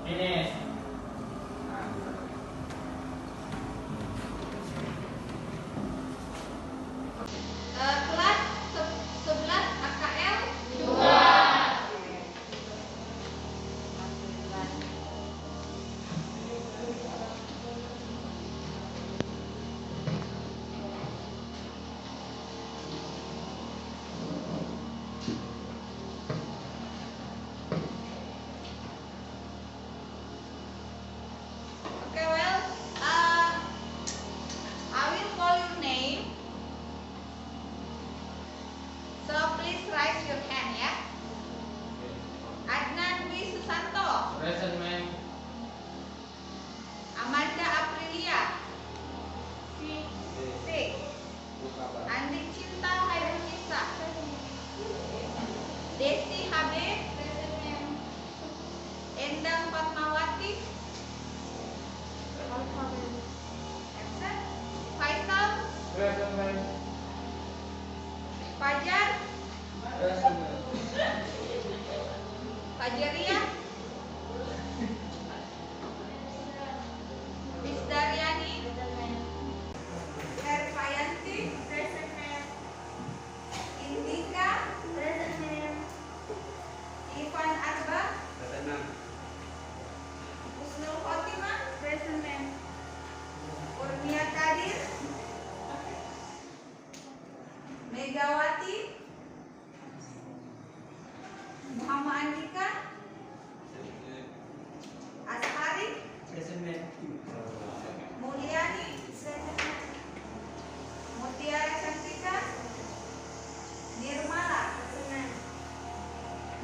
Finish. Kelas 11 AKL 2. Okay, well, I will call your name. So please raise your hand, ya. Adnan Dwi Susanto, Present, ma'am. Amanda Aprilia, 6. Andi Cinta Hairunisa, Desi Habib, Endang Fatmawati, absent. Faisal, Present, ma'am. Fajar, Present, ma'am. Fajaria, Rizdaryani, Herfayanti, Indika, Ivan Arba, Husnul Khotimah, Urmia Kadir, Megawati, Muhammad Andika, Ashari, Present, ma'am. Mulyani, Mutiara Cantika, Nirmala,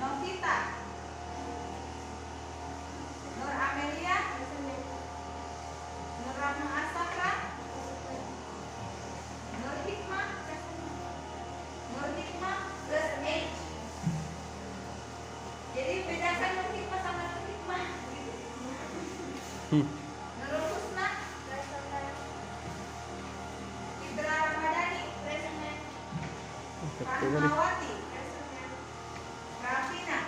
Novita, Nur Amelia, Nur Rahma Asaka, Nur Hikmah plus H. Jadi bedakan Nur Hikmah sama Nur Hikmah. Nurul Husna, Fitra Ramadhani, Rahmawati, Rafina,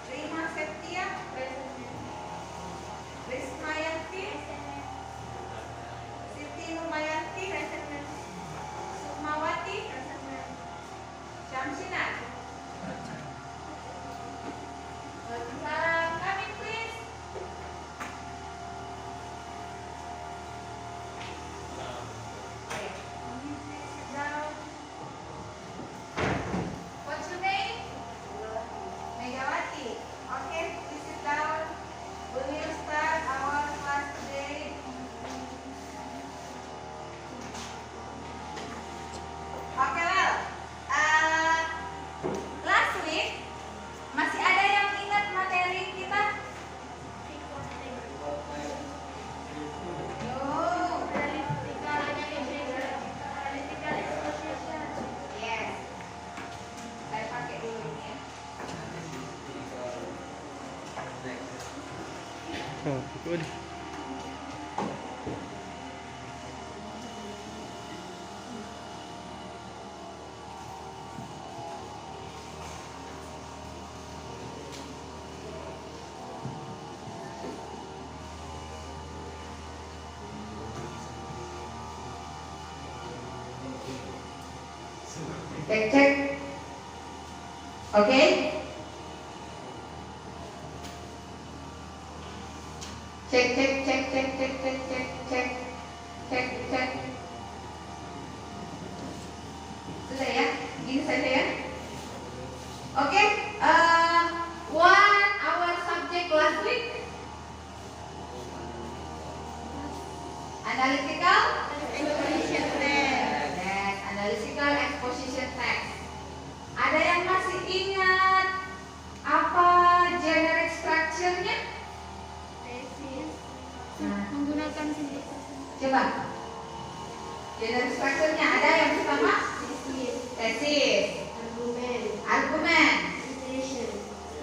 Rima Septia, Rismayanti, Siti Numayanti, Sukmawati, Syamsina. Waalaikumsalam. Coming, please. Okay. Sit down. What's your name? Megawati. Okay, please sit down. We will start our class today. Okay, well, last week masih ada yang ingat materi kita? Yes. Saya pakai dulu ini ya. Oh, good. Cek. Oke. Cek. Sudah ya? Gini saja ya. Oke. What our subject last week? Analytical exposition text. Yes, analytical exposition text. Ada yang masih ingat apa generic structure-nya? Menggunakan sintesis. Coba. Generic structure-nya ada yang pertama tesis, argumen,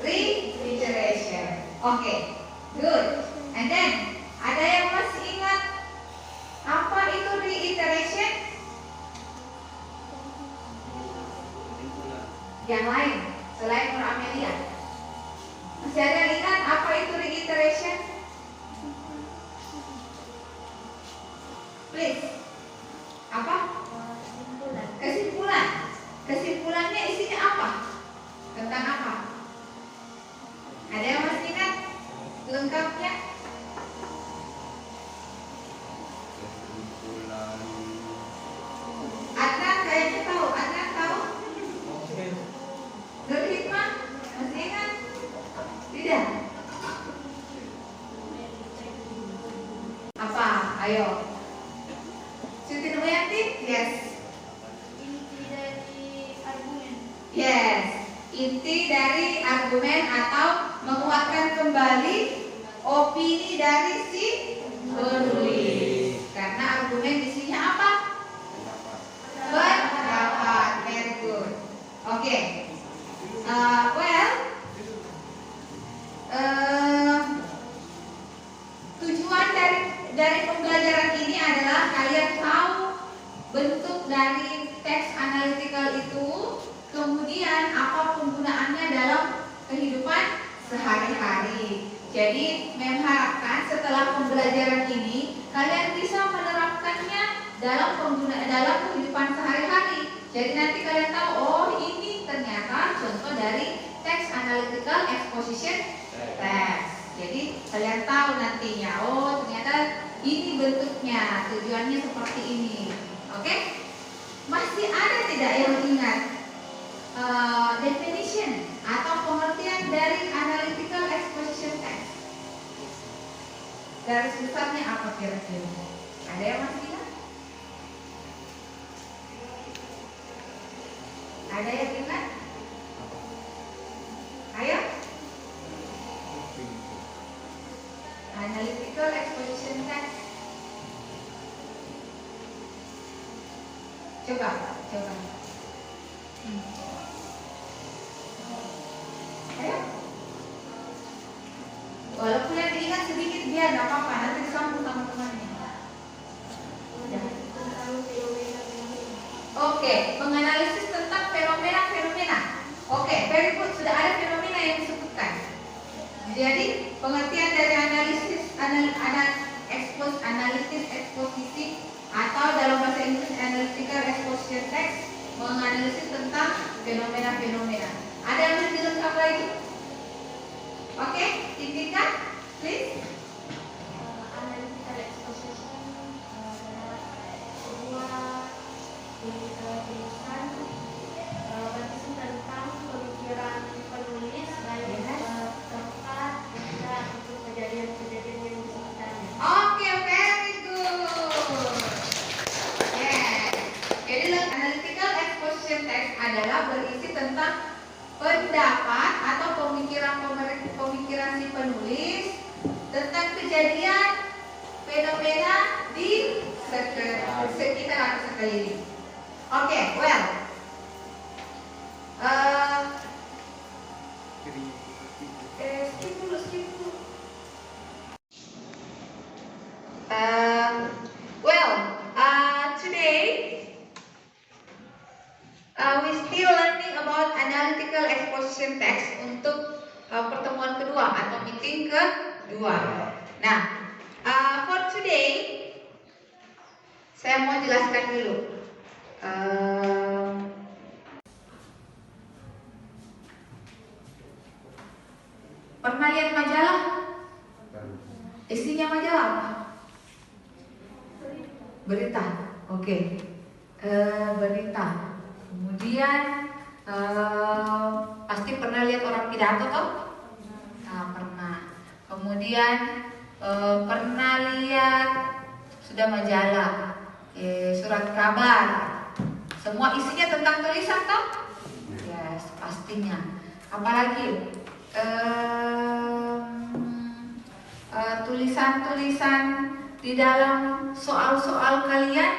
reiteration. Oke, good. And then ada yang masih ingat apa itu reiteration? Yang lain selain Nur Amelia. Masih ada yang ingat apa itu reiteration? Please. Apa? Kesimpulan. Kesimpulan. Kesimpulannya isinya apa? Tentang apa? Ada yang masih ingat lengkapnya? Adnan kayaknya tahu. Adnan tahu? Oke. Nur Hikmah masih ingat? Tidak. Apa? Ayo. Siti Nuryanti? Yes. Inti dari argumen. Yes. Inti dari argumen atau menguatkan kembali opini dari si penulis. Karena argumen isinya apa? Pendapat. Very good. Oke. Tujuan dari pembelajaran ini adalah kalian tahu bentuk dari teks analytical itu, kemudian apa penggunaannya dalam kehidupan sehari-hari. Jadi, mengharapkan setelah pembelajaran ini kalian bisa menerapkannya dalam kehidupan sehari-hari. Jadi nanti kalian tahu, oh ini ternyata contoh dari teks analytical exposition text. Jadi kalian tahu nantinya, oh ternyata ini bentuknya, tujuannya seperti ini. Oke? Masih ada tidak yang ingat definition atau pengertian dari analytical exposition text? Garis besarnya apa kira-kira? Ada yang masih ingat? Ada yang ingat? Ayo. Analytical exposition text. Coba. Ayo. Walaupun yang diingat sedikit biar nggak apa-apa, nanti disambung sama temannya. Oke, menganalisis tentang fenomena-fenomena. Oke, very good. Sudah ada fenomena yang disebutkan. Jadi pengertian dari analisis eksposisi atau dalam bahasa Inggris analytical exposition text, menganalisis tentang fenomena-fenomena. Ada yang lebih lengkap lagi? Oke, tinggikan, please. Analytical exposition adalah sebuah tulisan berisi tentang pemikiran penulis baik tempat dan untuk kejadian-kejadian yang di sekitarnya. Oke, very good. Yes. Jadi analytical exposition text adalah berisi tentang pendapat atau pemikiran si penulis tentang kejadian fenomena di sekitar atau sekeliling. Oke, well. Skip dulu. Today we still learning about analytical exposition text untuk pertemuan kedua atau meeting kedua. Nah, for today saya mau jelaskan dulu. Pernah lihat majalah? Isinya majalah apa? Berita. Oke. Berita. Kemudian pasti pernah lihat orang pidato toh? Pernah. Kemudian pernah lihat sudah majalah, surat kabar. Semua isinya tentang tulisan toh? Yes, pastinya. Apalagi tulisan-tulisan di dalam soal-soal kalian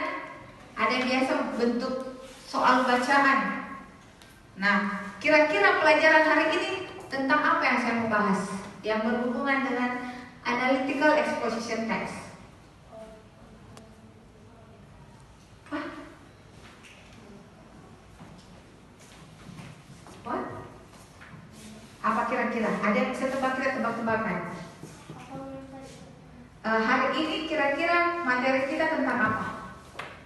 ada biasa bentuk soal bacaan. Nah, kira-kira pelajaran hari ini tentang apa yang saya mau bahas yang berhubungan dengan analytical exposition text? What? Apa kira-kira? Ada yang bisa tebak, kita tebak-tebakan. Hari ini kira-kira materi kita tentang apa?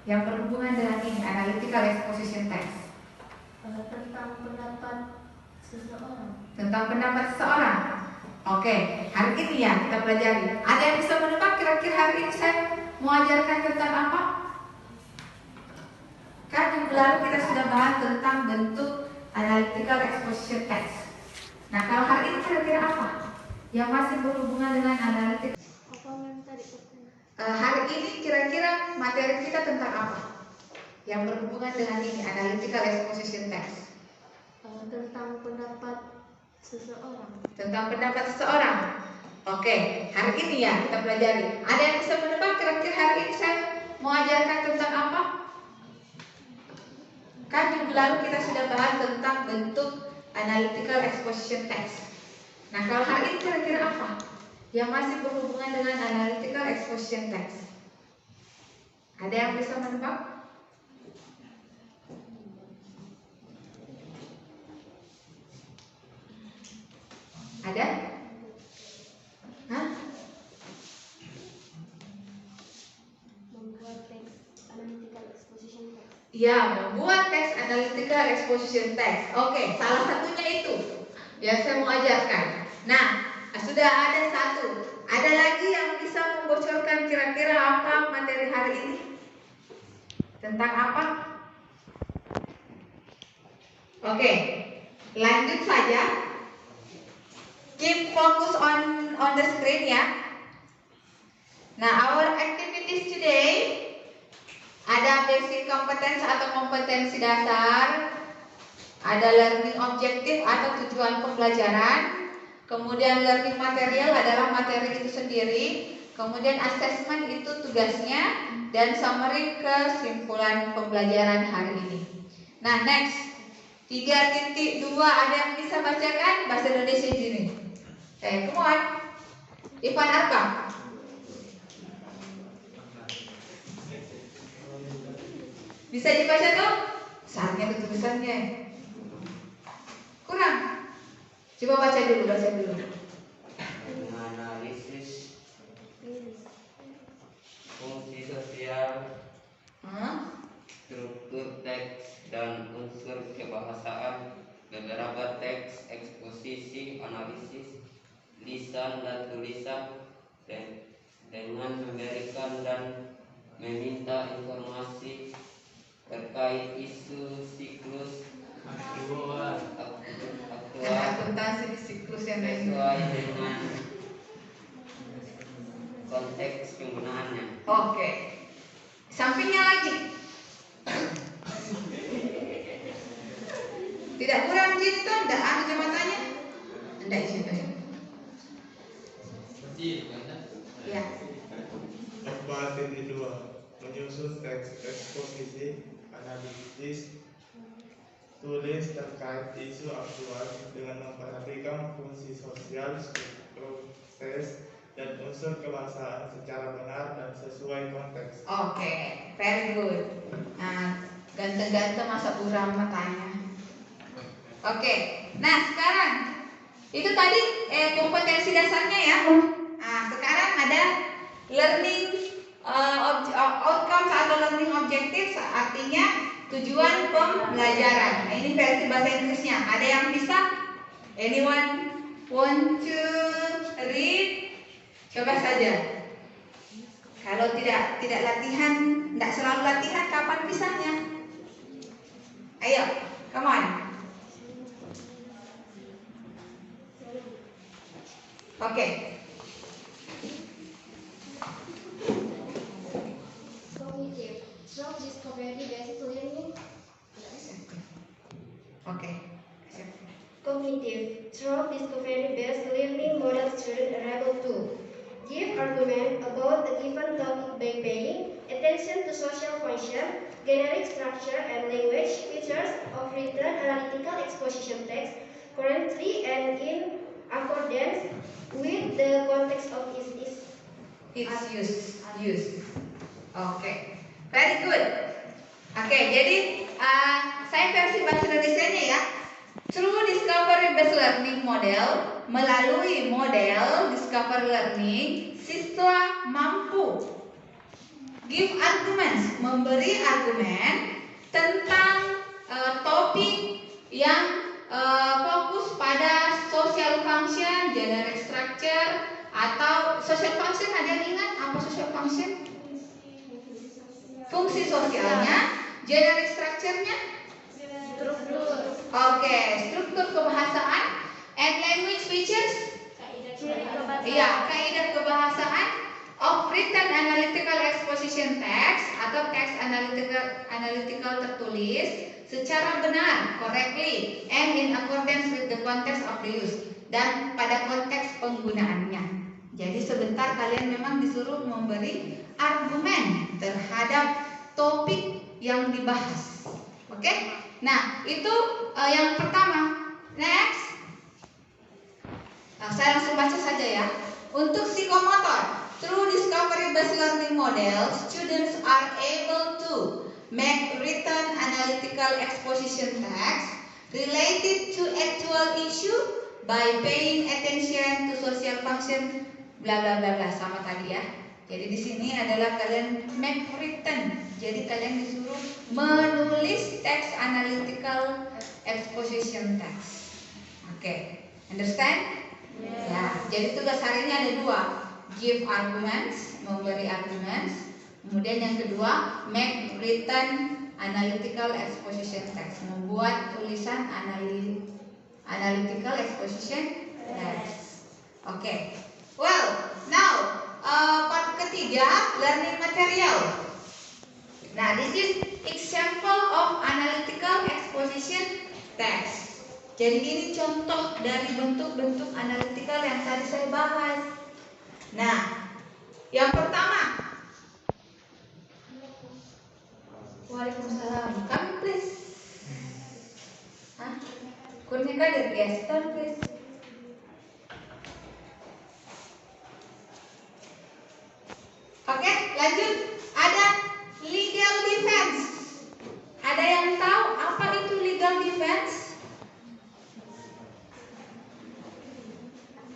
Yang berhubungan dengan ini, analytical exposition text. Tentang pendapat seseorang. Tentang pendapat seseorang. Oke, hari ini ya kita pelajari. Ada yang bisa menebak kira-kira hari ini saya mau ajarkan tentang apa? Kan minggu lalu kita sudah bahas tentang bentuk analytical exposition text. Nah, kalau hari ini kira-kira apa yang masih berhubungan dengan analitik? Apa yang tadi? Hari ini kira-kira materi kita tentang apa yang berhubungan dengan ini, analytical exposition text? Tentang pendapat seseorang. Tentang pendapat seseorang. Oke, hari ini ya kita pelajari. Ada yang bisa menebak kira-kira hari ini saya mau ajarkan tentang apa? Kan minggu lalu kita sudah bahas tentang bentuk analytical exposition text. Nah, kalau hari ini kira-kira apa yang masih berhubungan dengan analytical exposition text? Ada yang bisa menebak? Ada? Hah? Membuat teks analytical exposition text. Ya, membuat teks analytical exposition text. Oke, salah satunya itu yang saya mau ajarkan. Nah, sudah ada satu. Ada lagi yang bisa membocorkan kira-kira apa materi hari ini? Tentang apa? Oke, lanjut saja. Keep focus on the screen ya. Nah, our activities today ada basic competence atau kompetensi dasar, ada learning objective atau tujuan pembelajaran, kemudian learning material adalah materi itu sendiri, kemudian assessment itu tugasnya, dan summary kesimpulan pembelajaran hari ini. Nah, next 3.2 ada yang bisa bacakan bahasa Indonesia di sini? Come on, Ivan Arka. Bisa dibaca tuh? Saatnya itu tulisannya. Kurang. Coba baca dulu. Menganalisis fungsi sosial, struktur teks dan unsur kebahasaan, beberapa teks, eksposisi, analisis, lisan dan tulisan, dengan memberikan dan meminta informasi terkait isu siklus aktual Akuntansi di siklus yang lain. sesuai dengan konteks penggunaannya. Oke. Sampingnya lagi. Tidak kurang gitu, enggak ada jabatannya? Enggak gitu. Ya. 4.2 menyusun teks eksposisi, analisis, tulis terkait isu aktual dengan memperhatikan fungsi sosial, struktur teks, dan unsur kebahasaan secara benar dan sesuai konteks. Oke, very good. Nah, ganteng-ganteng masa buram matanya. Oke, nah sekarang itu tadi kompetensi dasarnya ya. Nah, sekarang ada learning outcomes atau learning objectives, artinya tujuan pembelajaran. Nah, ini versi bahasa Inggrisnya. Ada yang bisa? Anyone want to read? Coba saja. Kalau tidak latihan, tidak selalu latihan, kapan bisanya? Ayo, come on. Oke. Cognitive, self-discovery-based learning. Oke. Cognitive, self-discovery-based learning model student are able to give argument about a given topic by paying attention to social function, generic structure, and language features of written analytical exposition text currently and in accordance with the context of its use. Oke, very good. Oke, jadi saya versi bahasa Indonesia-nya ya. Through discovery based learning model, melalui model discovery learning, siswa mampu give arguments, memberi argumen tentang topik yang fokus pada social function, generic structure, atau social function. Ada yang ingat apa social function? Fungsi sosialnya, generic structure-nya. Oke, struktur kebahasaan, and language features. Iya, kaidah kebahasaan of written analytical exposition text atau teks analytical tertulis secara benar, correctly, and in accordance with the context of the use, dan pada konteks penggunaannya. Jadi sebentar kalian memang disuruh memberi argumen terhadap topik yang dibahas. Oke? Nah, itu yang pertama. Next. Saya langsung baca saja ya. Untuk psikomotor, through discovery based learning model, students are able to make written analytical exposition text related to actual issue by paying attention to social function, bla bla bla bla, sama tadi ya. Jadi di sini adalah kalian make written. Jadi kalian disuruh menulis teks analytical exposition text. Oke, understand? Ya, jadi tugas harinya ada dua. Give arguments, memberi arguments. Kemudian yang kedua, make written analytical exposition text, membuat tulisan analytical exposition text. Oke. Well, now part ketiga, learning material. Nah, this is example of analytical exposition text. Jadi ini contoh dari bentuk-bentuk analytical yang tadi saya bahas. Nah, yang pertama. Waalaikumsalam. Come please. Hah? Kurnia kader guys, turn please. Oke, lanjut. Ada legal defense. Ada yang tahu apa itu legal defense?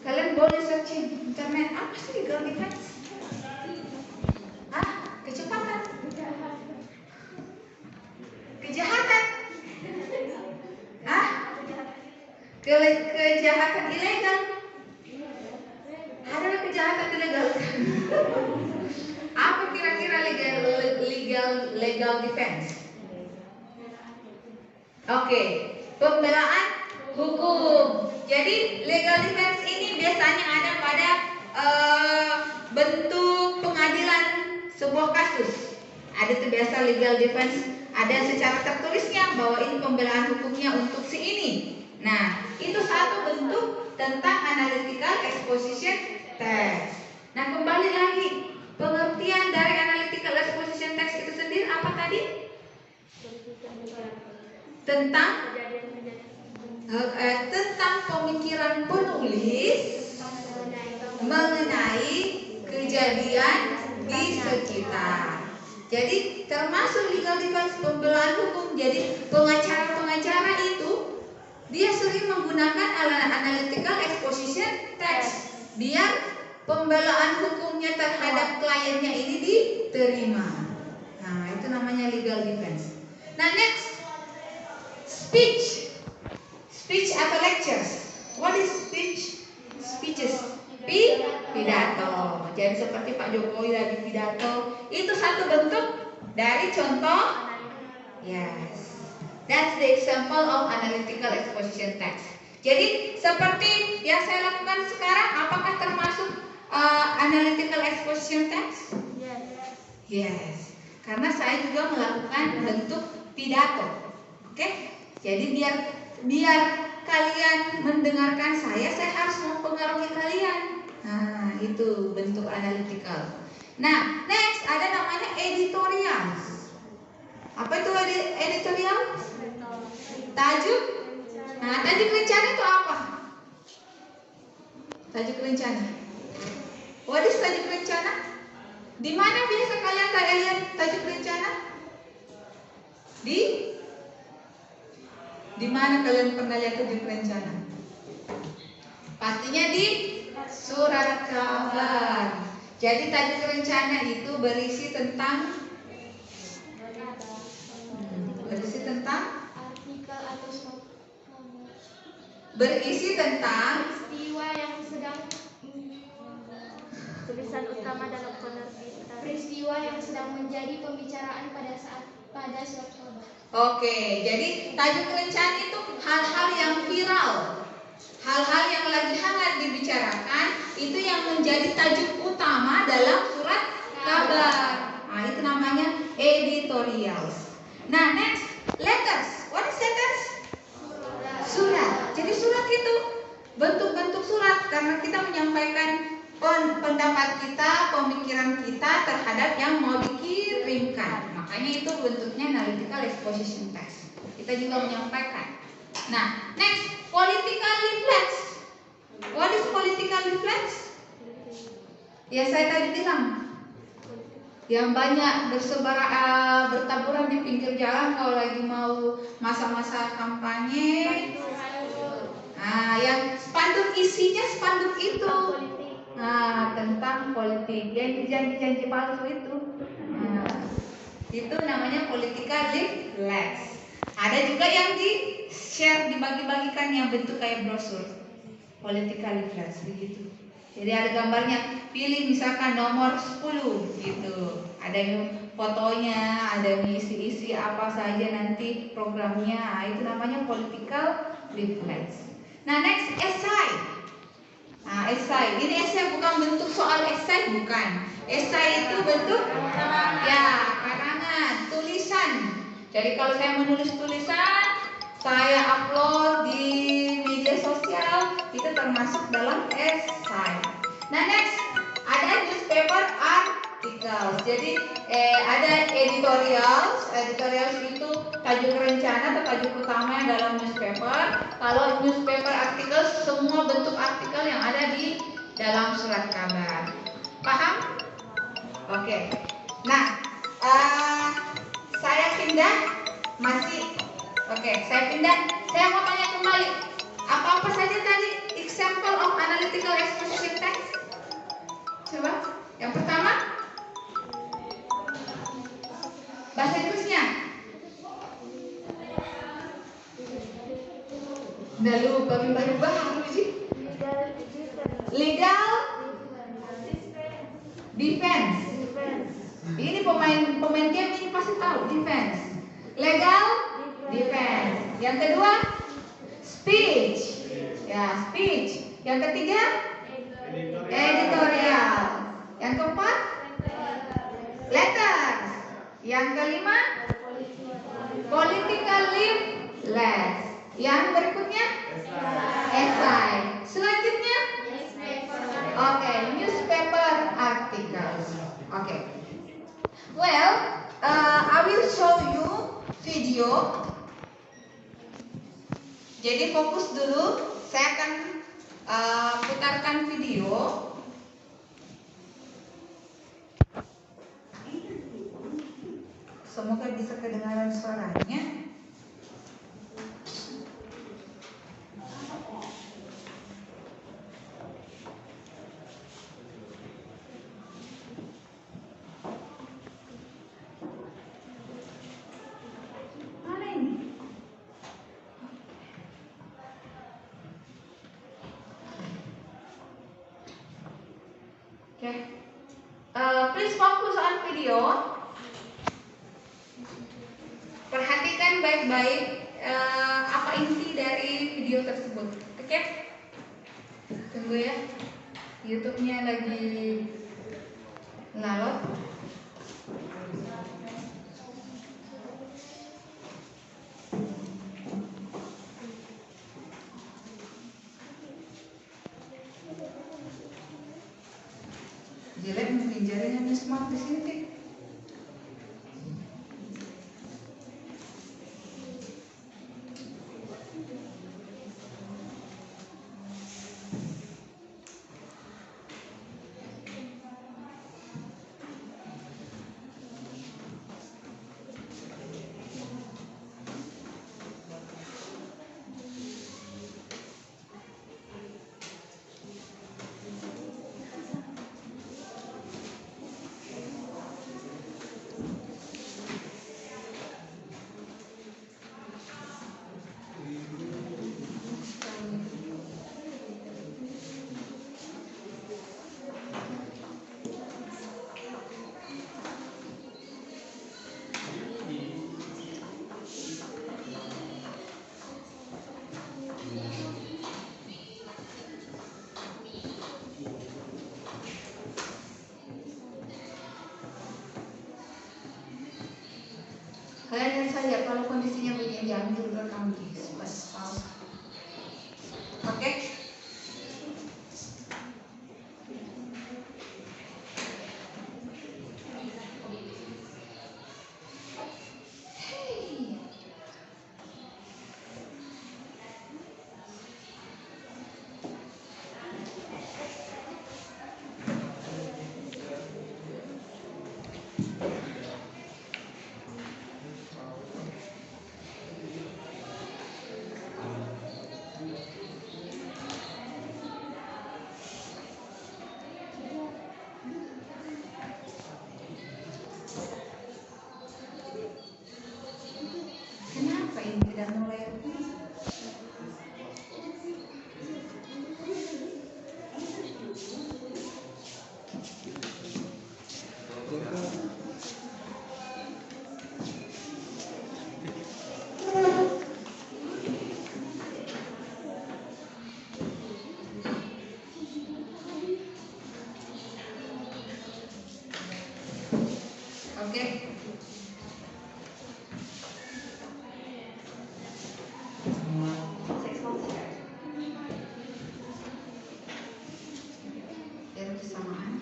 Kalian boleh searching internet, apa sih legal defense? Hah? Kecepatan? Kejahatan? Hah? Kejahatan ilegal? Ada kejahatan ilegal? Apa kira-kira legal defense? Oke, pembelaan hukum. Jadi legal defense ini biasanya ada pada bentuk pengadilan sebuah kasus. Ada tuh biasa legal defense, ada secara tertulisnya bahwa ini pembelaan hukumnya untuk si ini. Nah, itu satu bentuk tentang analytical exposition text. Nah, kembali lagi, pengertian dari analytical exposition text itu sendiri apa tadi? Tentang pemikiran penulis mengenai kejadian di sekitar. Jadi termasuk legal defense, pembelaan hukum. Jadi pengacara itu dia sering menggunakan analytical exposition text biar pembelaan hukumnya terhadap kliennya ini diterima. Nah, itu namanya legal defense. Nah, next, speech atau lectures. What is speech? Speeches. Pidato. Jadi seperti Pak Jokowi lagi pidato, itu satu bentuk dari contoh. Yes, that's the example of analytical exposition text. Jadi seperti yang saya lakukan sekarang, apakah termasuk analytical exposition text? Yes. Karena saya juga melakukan bentuk pidato. Oke? Jadi biar kalian mendengarkan saya harus mempengaruhi kalian. Nah, itu bentuk analytical. Nah, next ada namanya editorial. Apa itu editorial? Tajuk. Nah, tajuk rencana itu apa? Tajuk rencana. What is tajuk rencana? Di mana biasa kalian lihat tajuk rencana? Di Di mana kalian pernah lihat tajuk rencana? Pastinya di surat kabar. Jadi tajuk rencana itu berisi tentang artikel atau berisi tentang peristiwa yang sedang Tulisan utama dalam penerbitan. peristiwa yang sedang menjadi pembicaraan pada surat kabar. Oke, jadi tajuk rencana itu hal-hal yang viral, hal-hal yang lagi hangat dibicarakan, itu yang menjadi tajuk utama dalam surat kabar. Nah, itu namanya editorials. Nah, next, letters. What is letters? Surat. Jadi surat itu bentuk-bentuk surat karena kita menyampaikan pendapat kita, pemikiran kita terhadap yang mau dikirimkan. Makanya itu bentuknya analytical exposition text. Kita juga menyampaikan. Nah, next, political leaflets. What is political leaflets? Ya saya tadi bilang, yang banyak bertaburan di pinggir jalan kalau lagi mau masa-masa kampanye. Nah, yang spanduk isinya spanduk itu. Nah, tentang politik, yang janji-janji palsu itu. Nah, itu namanya political leaflets. Ada juga yang di-share, dibagi-bagikan yang bentuk kayak brosur. Political leaflets begitu. Jadi ada gambarnya, pilih misalkan nomor 10 gitu. Ada yang fotonya, ada yang isi-isi apa saja nanti programnya. Nah, itu namanya political leaflets. Nah, next, essay. Nah, essay. Ini essay bukan bentuk soal essay, bukan. Essay itu bentuk karangan, tulisan. Jadi kalau saya menulis tulisan, saya upload di media sosial, itu termasuk dalam essay. Nah, next, ada newspaper articles. Jadi ada editorials. Editorials itu tajuk rencana atau tajuk utama yang dalam newspaper. Kalau newspaper articles, semua bentuk artikel yang ada di dalam surat kabar. Paham? Oke. Nah, saya pindah. Saya pindah. Saya mau tanya kembali. Apa-apa saja tadi example of analytical exposition text? Coba. Yang pertama, bahasa Inggrisnya. Udah lupa, baru sih. Legal defense. Ini pemain game ini pasti tahu defense. Legal defense. Yang kedua, speech. Ya, speech. Yang ketiga, editorial. Yang keempat, letters. Yang kelima, political leaflets. Yang berikutnya, essay. Selanjutnya, newspaper articles. Well, I will show you video. Jadi fokus dulu. Saya akan putarkan video. Semoga bisa kedengaran suaranya. Mana ini? Please focus on video. Perhatikan baik-baik apa inti dari video tersebut. Oke? Tunggu ya. YouTube-nya lagi ngalot. Jelek mungkin jaringannya smart di sini. Kalian lihat saja kalau kondisinya begini, jangan dulu rekam di pause. Oke? Kenapa ini tidak mulai? Oke. Dari kesamaan.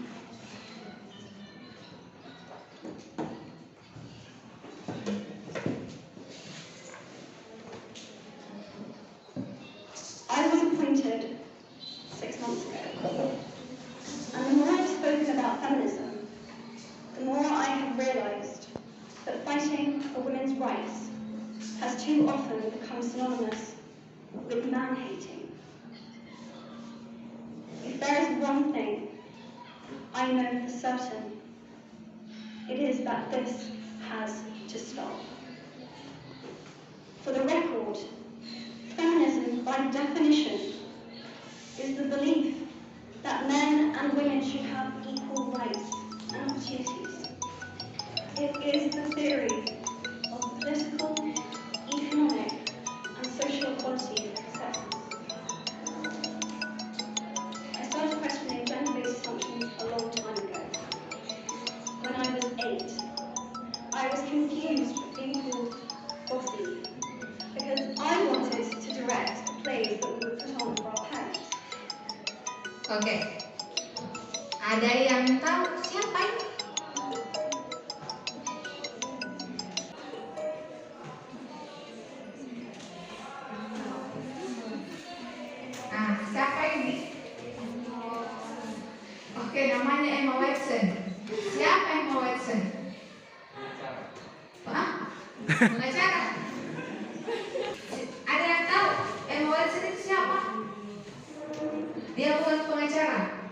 I was appointed 6 months ago, and the more I've spoken about feminism, the more I have realised that fighting for women's rights has too often become synonymous with man-hating. If there is one thing I know for certain, it is that this has to stop. For the record, feminism, by definition, is the belief that men and women should have equal rights and opportunities. It is the theory of political, economic, and social equality and acceptance. I started questioning gender-based assumptions a long time ago. When I was 8, I was confused with being called bossy, because I wanted to direct the plays that we would put on for our parents. Oke. Ada yang tahu siapa ini? Siapa ini? Oke, namanya Emma Watson. Siapa Emma Watson? Hah? Pengacara? Ada yang tahu Emma Watson itu siapa? Dia bukan pengacara,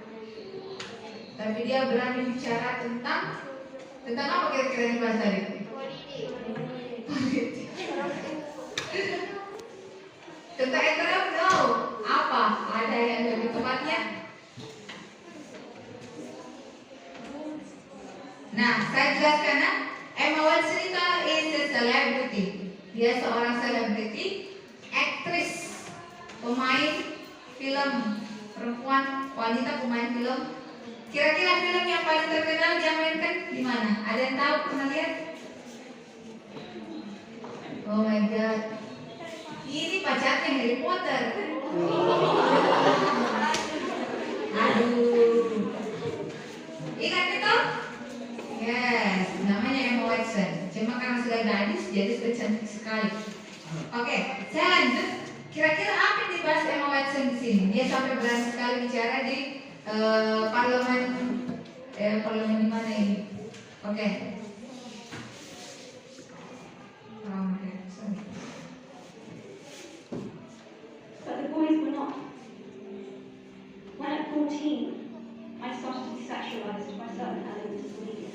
tapi dia berani bicara tentang apa kira-kira yang dibahas tadi? Politik. Tentang ekonomi? No. Apa? Ada yang lebih tepatnya? Nah, saya jelaskan. Emma Watson itu is a celebrity. Dia seorang selebriti, aktris, pemain film perempuan, wanita pemain film. Kira-kira film yang paling terkenal dia mainkan di mana? Ada yang tahu? Pernah lihat? Oh my god. Ini pacarnya Harry Potter. Aduh. Ingat itu? Yes, namanya Emma Watson. Cuma karena sudah gadis, jadi sudah cantik sekali. Oke, saya lanjut. Kira-kira apa yang dibahas Emma Watson di sini? Dia sampai berani sekali bicara di parlemen di mana ini? Oke. But the boys were not. When at 14, I started to be sexualized by certain elements of the media.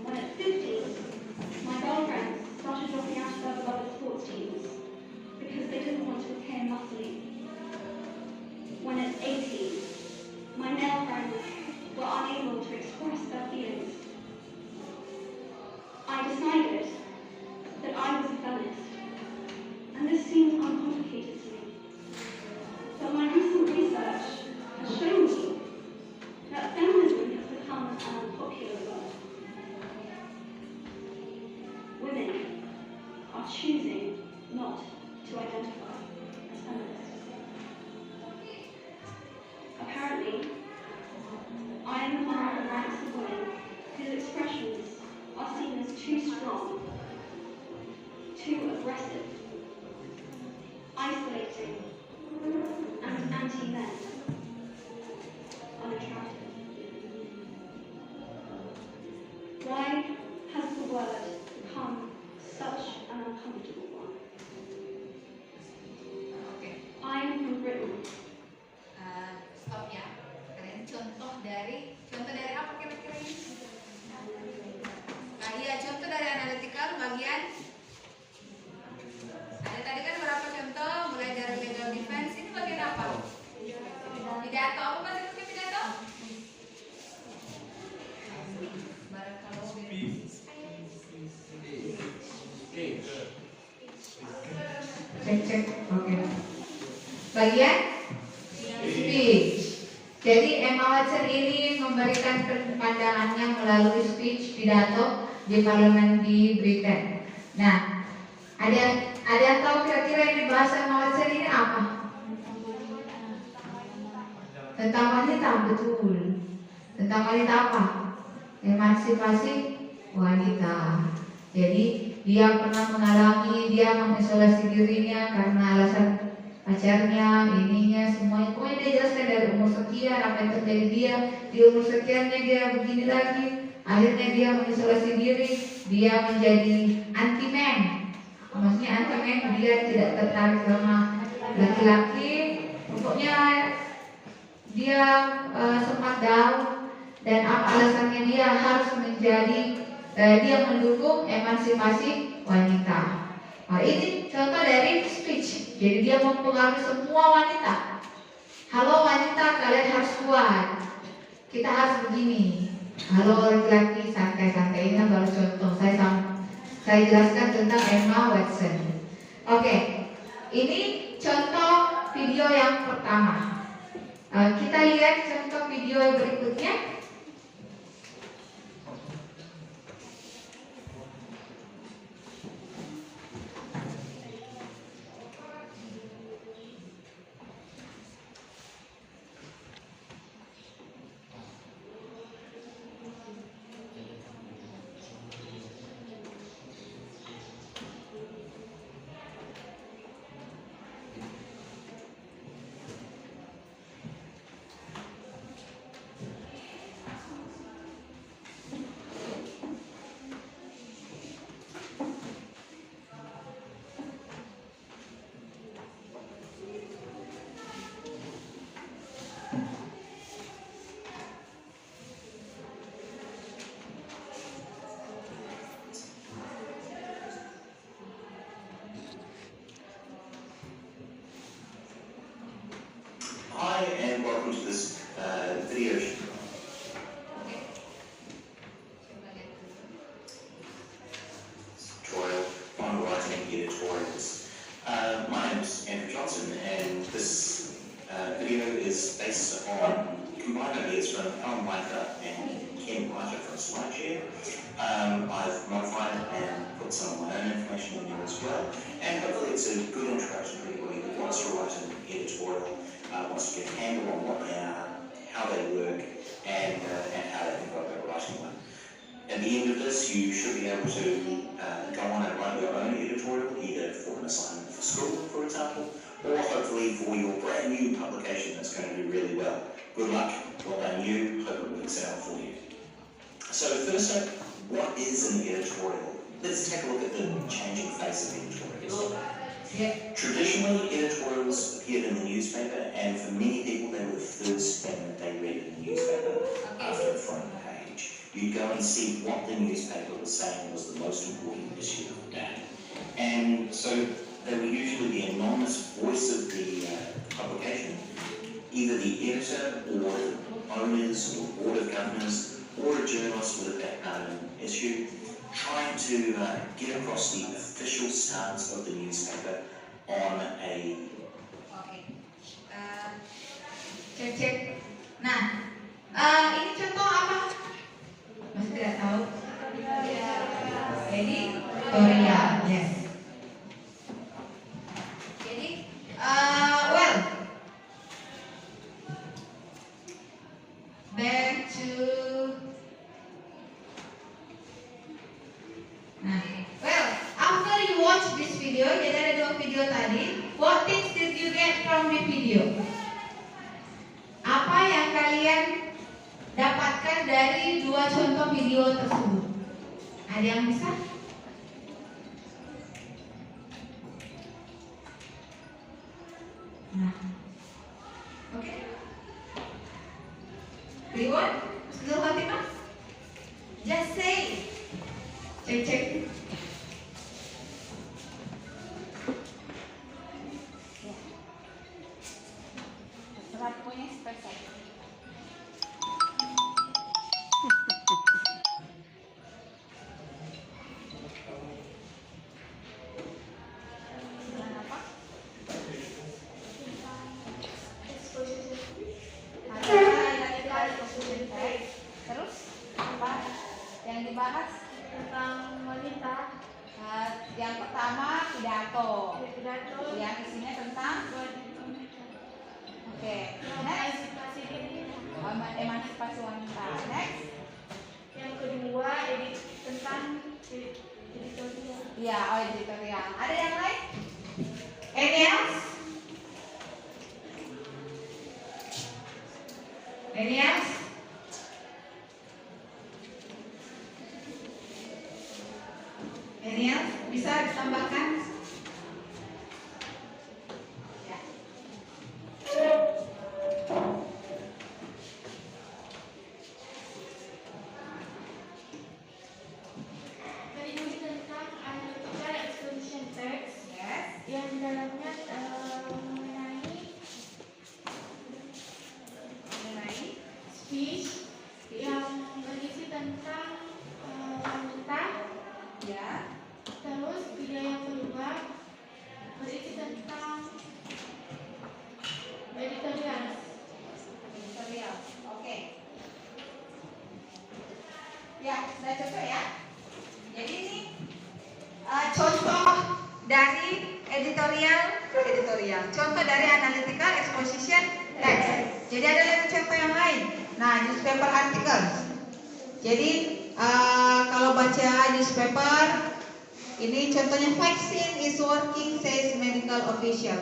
When at 15, my girlfriends started dropping out of their beloved sports teams because they didn't want to appear muscly. When at 18, my male friends were unable to express their feelings choosing not to identify as feminist. Apparently, I am among the ranks of women whose expressions are seen as too strong, too aggressive, isolating, and anti-men, unattractive. Why has the word become such an uncomfortable one? Oke. I am from Britain. Stop ya. Kalian contoh dari apa kira-kira ini? Nah, iya, contoh dari analytical bagian. Ada tadi kan berapa contoh, mulai dari legal defense. Ini bagian apa? Pidato. Apa bentuknya pidato? Cek. Oke. Bagian speech. Jadi Emma Watson ini memberikan pandangannya melalui speech pidato di parlemen di Britain. Nah, ada yang tahu kira-kira ini bahasa Emma Watson ini apa? Tentang wanita, betul. Tentang wanita apa? Emansipasi wanita. Jadi dia pernah mengalami, dia mengisolasi dirinya karena alasan pacarnya, ininya, semuanya. Pokoknya dia jelaskan dari umur sekian apa yang terjadi dia. Di umur sekiannya dia begini lagi. Akhirnya dia mengisolasi diri. Dia menjadi anti-man. Maksudnya anti-man, dia tidak tertarik sama laki-laki. Pokoknya dia sempat down. Dan apa alasannya dia harus menjadi dia mendukung emansipasi wanita. Nah, ini contoh dari speech. Jadi dia mempengaruhi semua wanita. Halo wanita, kalian harus kuat. Kita harus begini. Halo laki-laki, santai-santai. Ini baru contoh. Saya jelaskan tentang Emma Watson. Oke, ini contoh video yang pertama. Kita lihat contoh video berikutnya. Hi and welcome to this video tutorial on writing editorials. My name is Andrew Johnson and this video is based on combined ideas from Alan Whiter and Ken Whiter from SlideShare. I've modified it and put some of my own information in there as well, and hopefully it's a good introduction for anybody who wants to write an editorial, wants to get a handle on what they are, how they work, and how they can go about writing one. At the end of this, you should be able to go on and write your own editorial, either for an assignment for school, for example, or hopefully for your brand new publication that's going to do really well. Good luck, well done you, hope it works out for you. So first up, what is an editorial? Let's take a look at the changing face of editorials. Traditionally, editorials appeared in the newspaper, and for many people, they were the first thing that they read in the newspaper after the front page. You'd go and see what the newspaper was saying was the most important issue of the day. And so they were usually the anonymous voice of the publication, either the editor or owners or board of governors or a journalist with a background in issue, trying to get across the official stance of the newspaper on a... Cek. Nah, ini contoh apa? Masih tidak tahu? Editorial, yes. Nah, well, after you watch this video, jadi ada 2 video tadi. What things did you get from the video? Apa yang kalian dapatkan dari 2 contoh video tersebut? Ada yang bisa? Nah, oke. Reward, Nur Fatimah. Just say. Cek. Waktunya selesai. Terus apa yang dibahas tentang wanita. Yang pertama pidato yang isinya tentang next emansipasi wanita. Next Yang kedua tentang editorial. ya editorial. Ada yang lain? Any else? Any else? Any else? Bisa ditambahkan? Ya. Ini tentang analytical exposition text Yes. yang dalamnya mengenai speech yang berisi tentang wanita. Ya. Terus video yang kedua berisi tentang editorial. Editorial. Oke. Ya, sudah cocok ya. Jadi ini contoh dari editorial. Contoh dari analytical exposition text. Jadi ada lagi contoh yang lain. Nah, newspaper articles. Jadi kalau baca newspaper, ini contohnya vaccine is working says medical official.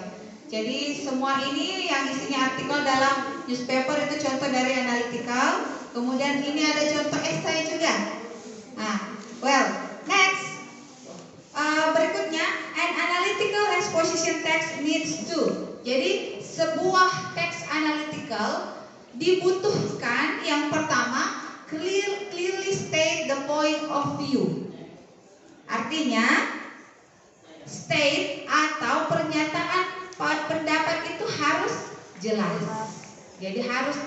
Jadi semua ini yang isinya artikel dalam newspaper itu contoh dari analytical. Kemudian ini ada contoh esai juga. Nah, well, next berikutnya an analytical exposition text needs to. Jadi sebuah teks analytical dibutuhkan yang pertama clearly state the point of view. Artinya state atau pernyataan pendapat itu harus jelas. Jadi harus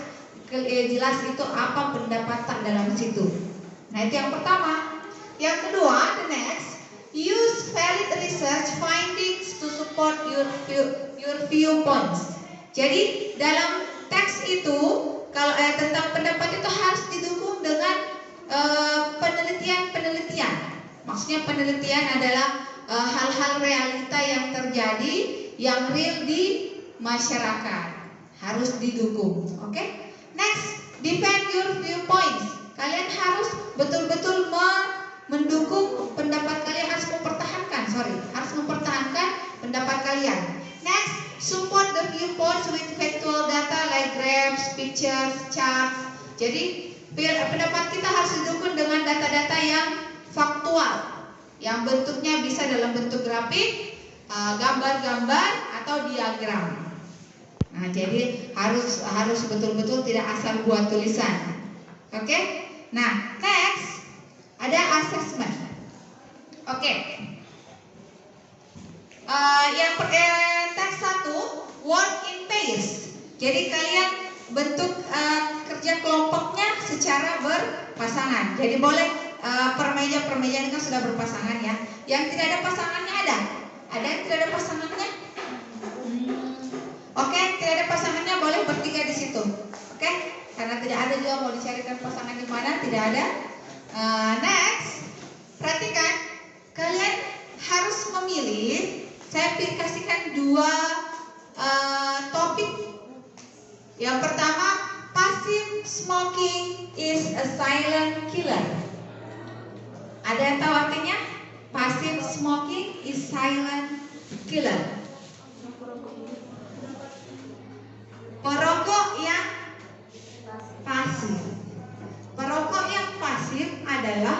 jelas itu apa pendapat dalam situ. Nah, itu yang pertama. Yang kedua, the next, use valid research findings to support your viewpoints. Jadi dalam teks itu kalau tentang pendapat itu harus didukung dengan penelitian. Maksudnya penelitian adalah hal-hal realita yang terjadi, yang real di masyarakat, harus didukung. Oke? Next, defend your viewpoints. Kalian harus betul-betul mendukung pendapat kalian, harus mempertahankan pendapat kalian. Next, support the viewpoints with factual data like graphs, pictures, charts. Jadi pendapat kita harus didukung dengan data-data yang faktual, yang bentuknya bisa dalam bentuk grafik, gambar-gambar atau diagram. Nah, jadi harus betul-betul tidak asal buat tulisan. Oke? Nah, next ada assessment. Oke. Yang teks 1 work in pairs. Jadi kalian bentuk kerja kelompoknya secara berpasangan. Jadi boleh permeja ini kan sudah berpasangan ya. Yang tidak ada pasangannya ada yang tidak ada pasangannya. Oke, tidak ada pasangannya boleh bertiga di situ. Oke, karena tidak ada juga mau dicarikan pasangan di mana, tidak ada. Next, perhatikan, kalian harus memilih. Saya kasihkan 2 topik. Yang pertama, passive smoking is a silent killer. Ada yang tahu artinya? silent killer. Perokok yang pasif. Perokok yang pasif adalah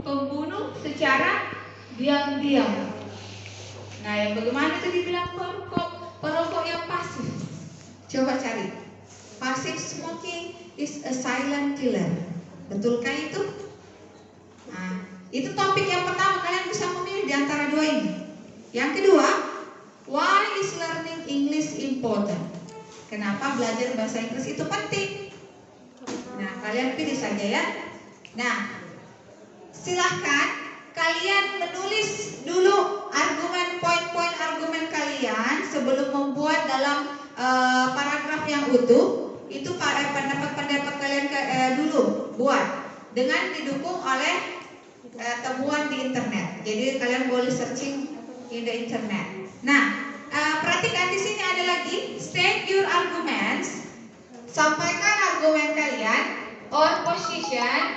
pembunuh secara diam-diam. Nah, yang bagaimana itu dibilang perokok yang pasif? Coba cari. Passive smoking is a silent killer. Betulkah itu? Nah, itu topik yang pertama, kalian bisa memilih di antara dua ini. Yang kedua, why is learning English important? Kenapa belajar bahasa Inggris itu penting? Nah, kalian pilih saja ya. Nah, silahkan kalian menulis dulu poin-poin argumen kalian sebelum membuat dalam paragraf yang utuh. Itu pendapat kalian dulu buat dengan didukung oleh temuan di internet. Jadi kalian boleh searching in the internet. Nah, perhatikan di sini ada lagi state your arguments. Sampaikan argumen kalian or position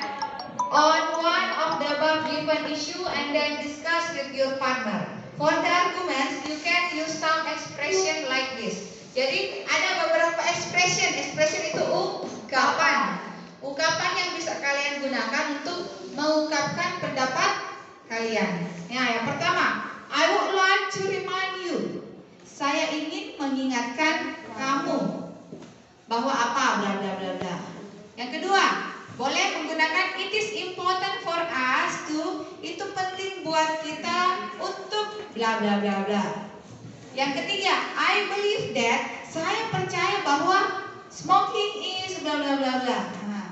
on one of the above given issue and then discuss with your partner. For the arguments, you can use some expression like this. Jadi ada beberapa expression itu ungkapan yang bisa kalian gunakan untuk mengungkapkan pendapat kalian. Nah, yang pertama, I would like to remind you. Saya ingin mengingatkan kamu bahwa apa bla bla bla bla. Yang kedua, boleh menggunakan it is important for us to, itu penting buat kita untuk bla bla bla bla. Yang ketiga, I believe that, saya percaya bahwa smoking is bla bla bla bla. Nah,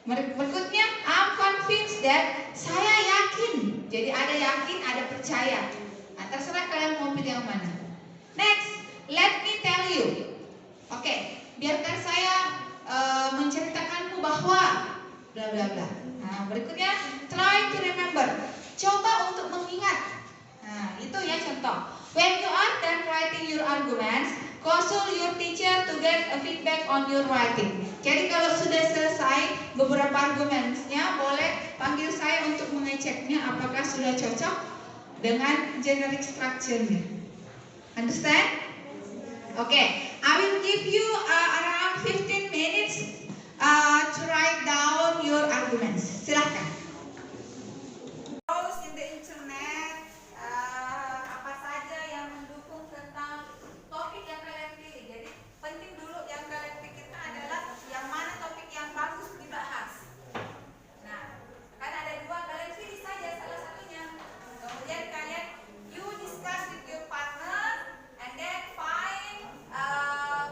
berikutnya, I'm convinced that, saya yakin. Jadi ada yakin, ada percaya. Nah, terserah kalian mau pilih yang mana. Next, let me tell you. Oke, biarkan saya menceritakanmu bahwa bla bla bla. Nah, berikutnya try to remember. Coba untuk mengingat. Nah, itu ya contoh. When you are done writing your arguments, consult your teacher to get a feedback on your writing. Jadi kalau sudah selesai beberapa argumennya, boleh panggil saya untuk mengeceknya apakah sudah cocok dengan generic structure-nya. Understand? Okay, I will give you around 15 minutes to write down your arguments. Silahkan. Terus in the internet apa saja yang mendukung tentang topik yang kalian pilih. Jadi penting dulu yang kalian pikirkan adalah yang mana topik yang bagus dibahas. Nah, kan ada dua, kalian pilih saja salah satunya. Kemudian kalian you discuss with your partner and then find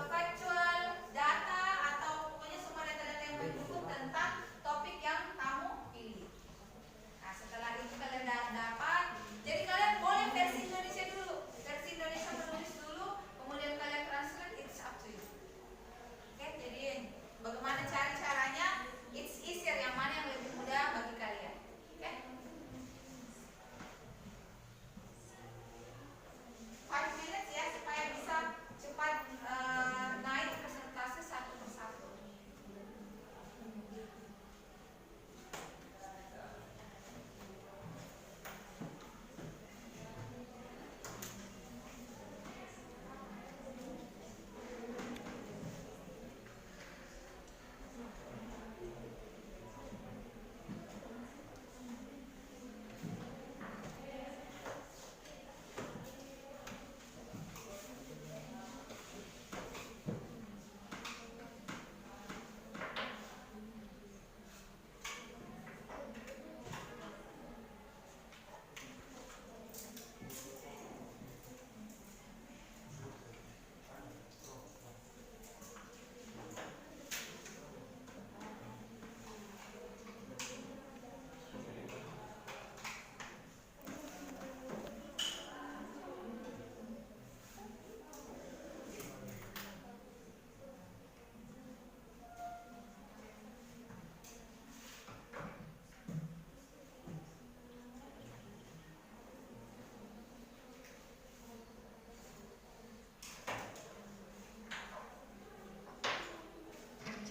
factual data atau pokoknya semua data-data yang mendukung tentang topik yang kamu pilih. Nah, setelah itu kalian dapat, jadi kalian boleh versi Indonesia dulu, versi Indonesia menulis dulu, kemudian kalian translate, it's up to you. Oke, jadi bagaimana caranya, it's easier, yang mana yang lebih mudah bagi kalian. Oke, 5 minutes ya, supaya bisa cepat naik presentasi satu persatu.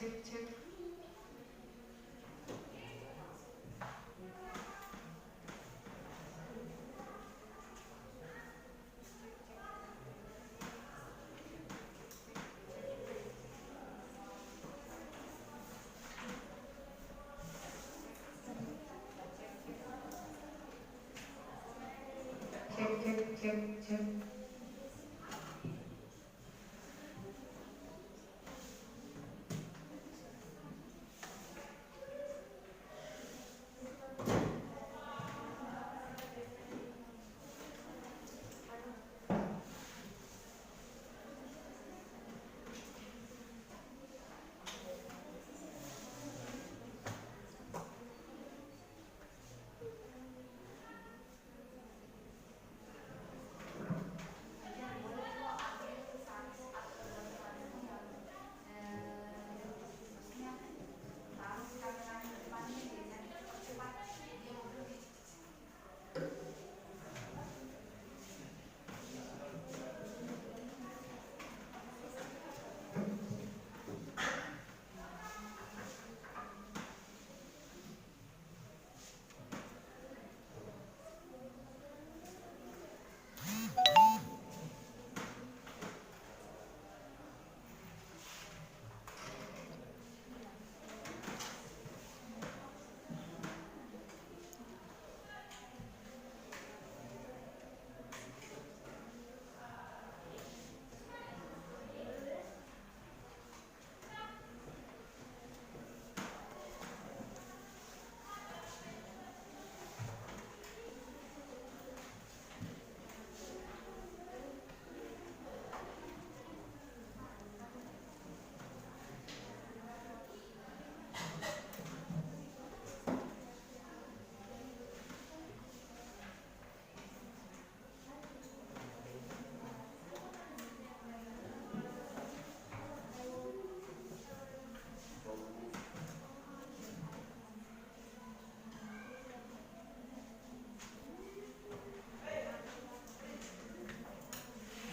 Cek.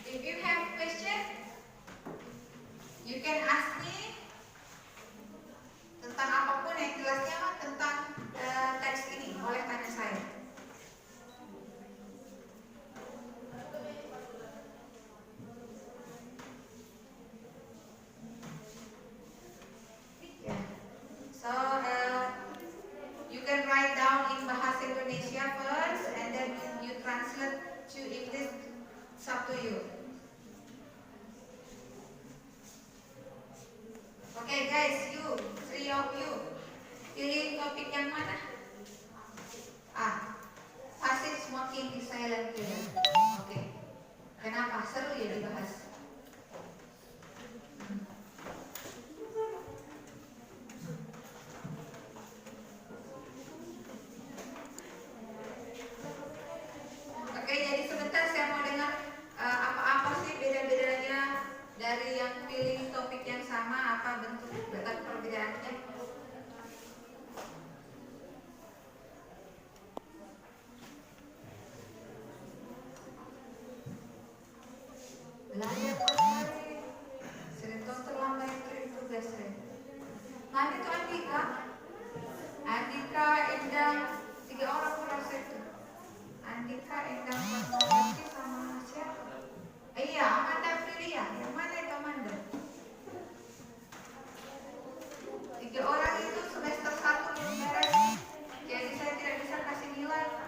If you have question, you can ask me tentang apapun yang jelasnya tentang teks ini, boleh tanya saya. Yeah. So you can write down in bahasa Indonesia first, and then you translate to English. It's up to you. Okay guys, you, 3 of you, pilih topik yang mana? Passive smoking is silent killer. Oke. Kenapa? Seru ya dibahas. Oke, jadi sebentar saya mau dengar apa sih beda-bedanya dari yang pilih topik yang sama, apa bentuk perbedaannya? Belajar kembali, sering terlambat itu tugas saya. Nanti itu Andika, Endang, 3 orang kurasa itu. Andika, Endang, Fatmawati sama siapa? Iya, Amanda Aprilia. Yang mana itu Amanda? 3 orang itu semester 1 belum beres. Jadi saya tidak bisa kasih nilai.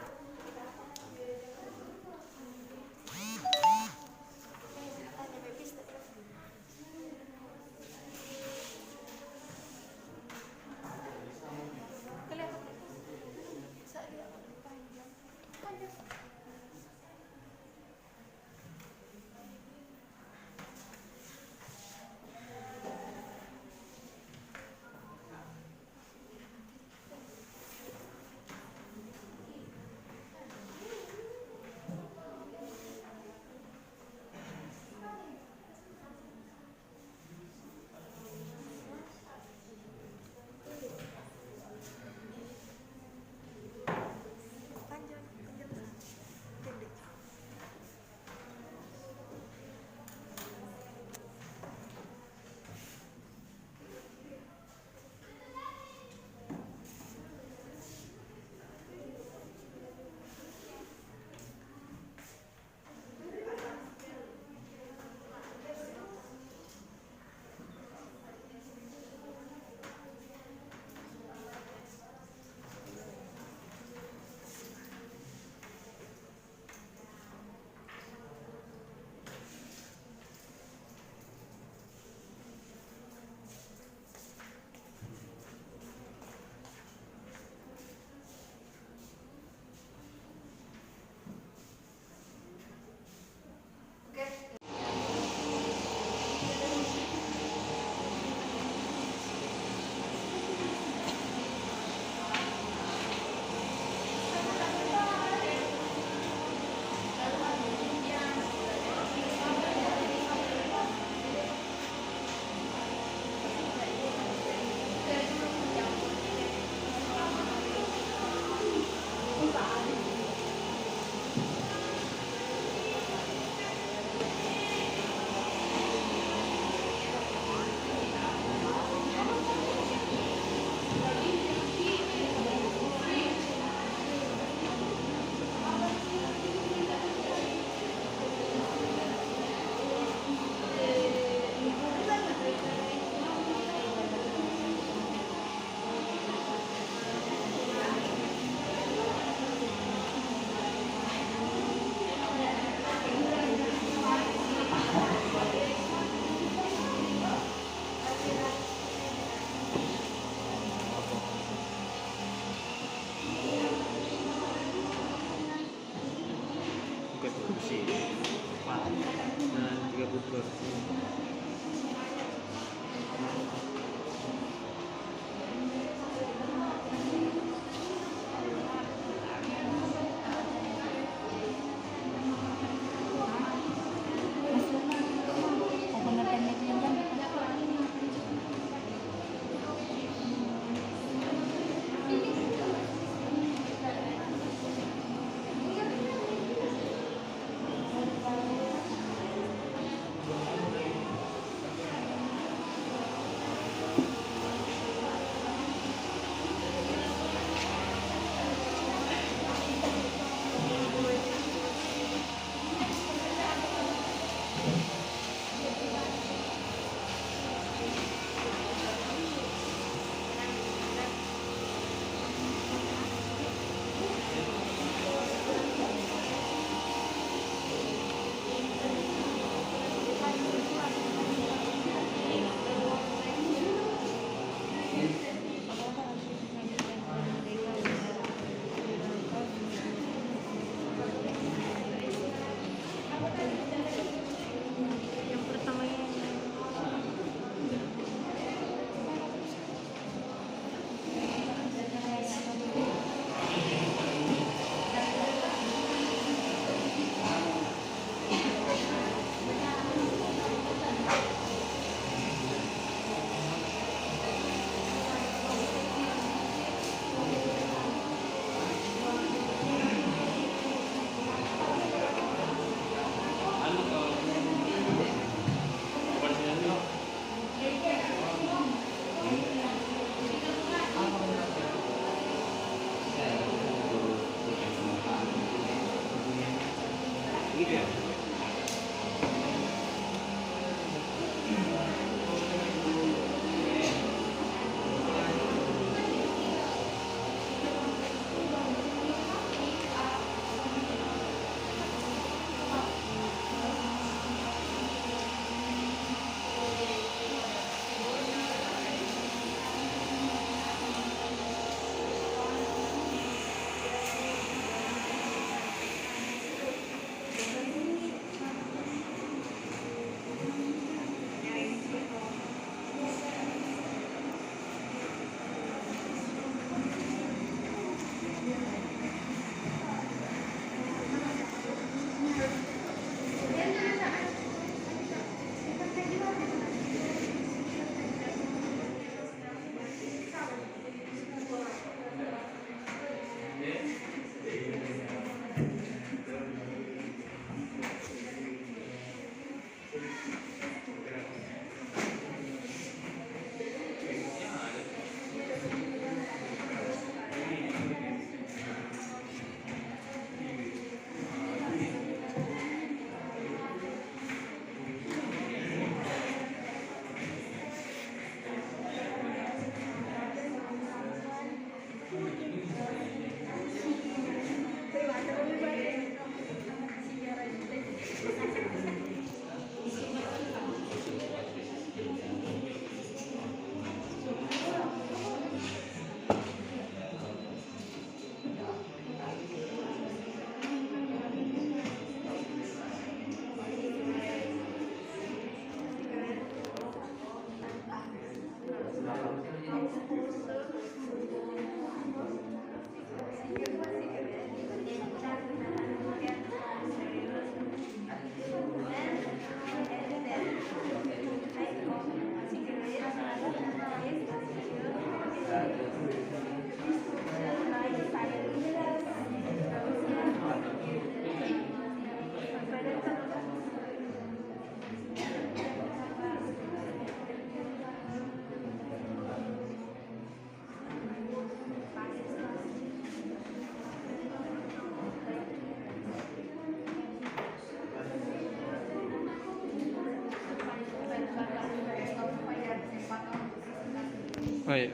Baik.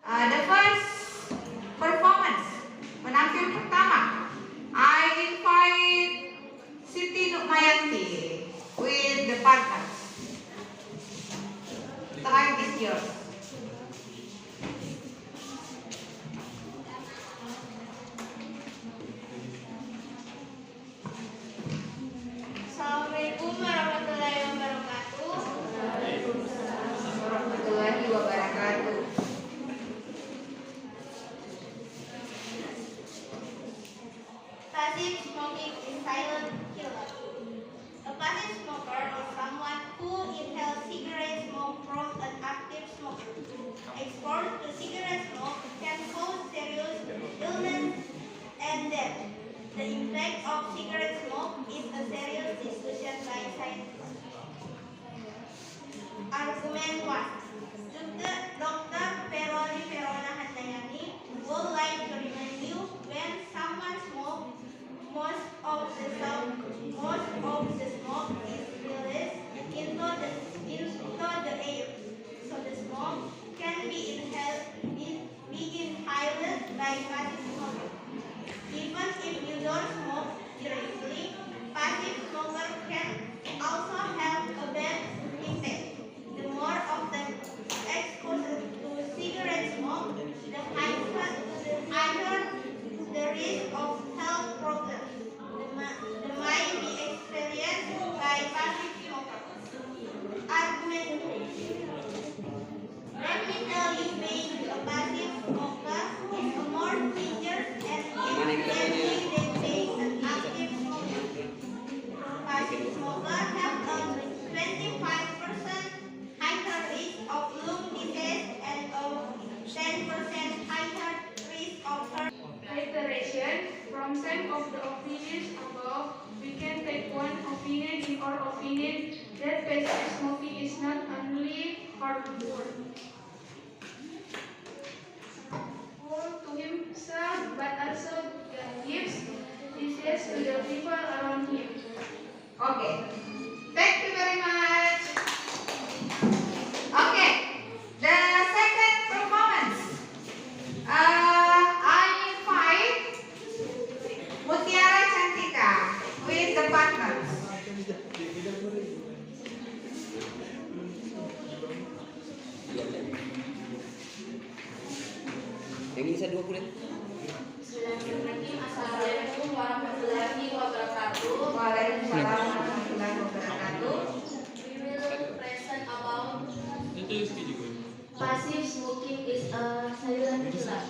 The first performance, penampil pertama, I invite Siti Nukmayanti with the partners. Time is yours. Assalamualaikum warahmatullahi wabarakatuh. Warahmatullahi wabarakatuh. Passive smoking is silent killer. A passive smoker is someone who inhales cigarette smoke from an active smoker. Exposure to cigarette smoke can cause serious illness and death. The impact of cigarette smoke is a serious discussion by scientists. Argument 1. Dr. Peroni Verona Handayani would like to remind you when someone smokes, most of the smoke is released into the air, so the smoke can be inhaled by passive smoker. Even if you don't smoke directly, passive smoker can also have a bad impact. The more often exposure to cigarette smoke, the higher the risk of health problems that might be experienced by passive smokers. Argument 2. Let me tell you, being a passive smoker is a more dangerous and deadly than being an active smoker. Passive smokers have a 25% higher risk of lung disease and a 10% higher risk of heart. Reiteration. From some of the opinions above, we can take one opinion in our opinion that passive smoking is not only harmful to himself but also gives disease to the people around him. Yang bisa 20. Assalamualaikum warahmatullahi wabarakatuh. Waalaikumsalam warahmatullahi wabarakatuh. We will present about passive smoking is a silent killer.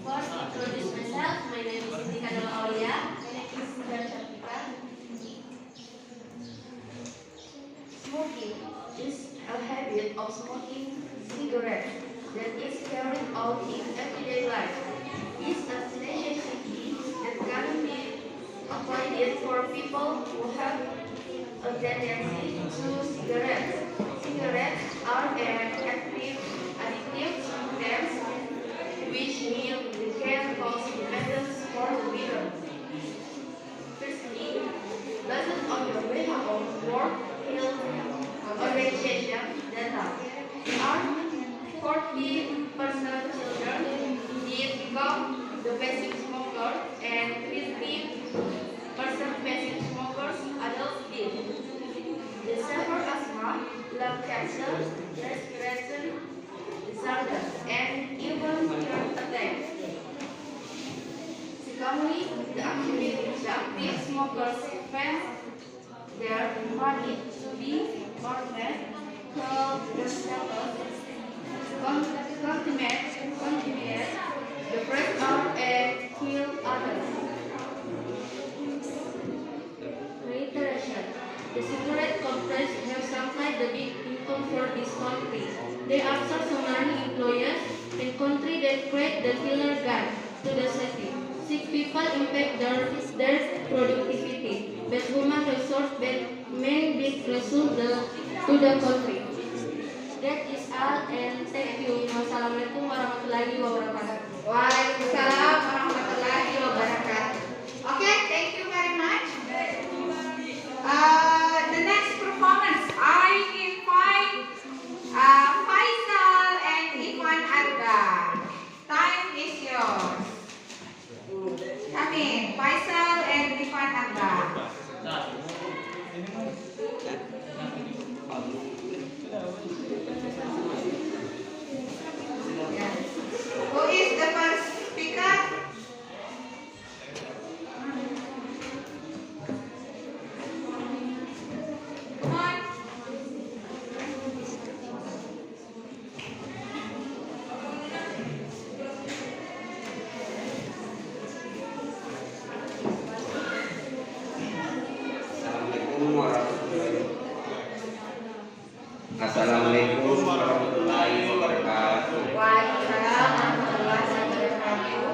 First, introduce myself. My name is Siti Kadal Aulia. My name is Sindar Syafika. Smoking is a habit of smoking cigarettes that is carried out in everyday life. It's a necessity that can be avoided for people who have a tendency to cigarettes. Cigarettes are an addictive substance which means they can cause dependence for the wearer. Firstly, based on the WHO World Health Organization data, there are 40% children did become the passive smoker and 50% passive smokers adults did. They suffer asthma, lung cancer, respiratory disorders, and even heart attacks. Secondly, the active smokers spend their money to be orphaned, called themselves contaminate the fresh air and kill others. Reiteration. The cigarette companies have supplied the big income for this country. They also so many employers and country that create the killer gun to the city. Sick people impact their productivity, but human resource that may be result to the country. That is all and thank you. Wassalamualaikum warahmatullahi wabarakatuh. Waalaikumsalam warahmatullahi wabarakatuh. Okay, thank you very much. The next performance, I invite Faisal and Ivan Arda. Time is yours. Come in, Faisal and Ivan Arda. Who is the first speaker? Come on. Assalamualaikum warahmatullahi wabarakatuh. Waalaikumsalam warahmatullahi wabarakatuh.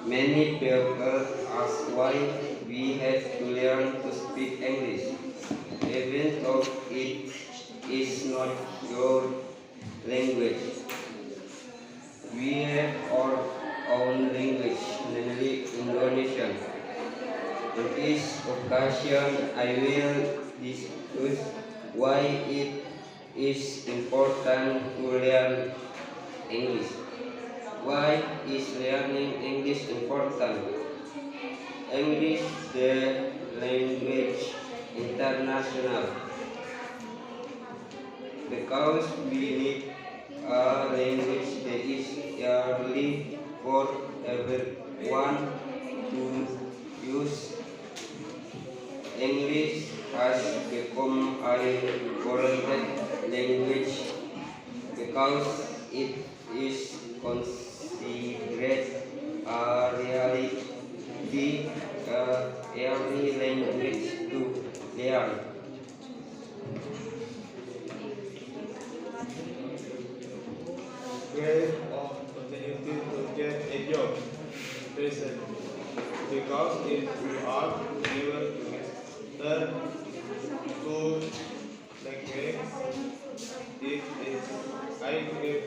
Many people ask why we have to learn to speak English, even though it is not your language. We have our own language, namely Indonesian. On this occasion, I will discuss why it is important to learn English. Why is learning English important? English the language international. Because we need a language that is easily for everyone to use. English has become a world language because it is considered a early language to learn. Great opportunity to get a job. Reason. Because if you are able to master two languages, it is a great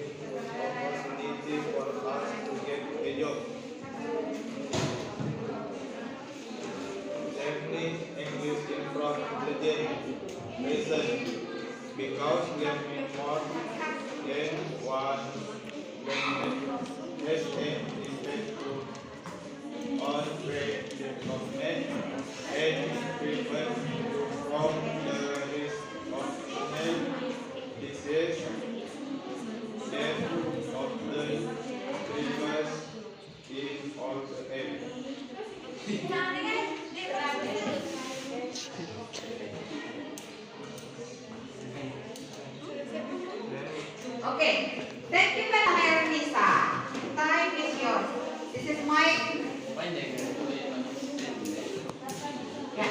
opportunity for us to get a job. Learning English improves intelligence. Reason. Because learning more than one language has an effect on brain development and prevent you from the risk of health disease that often Okay, thank you very much, Nisa. Time is yours. This is my. Yeah.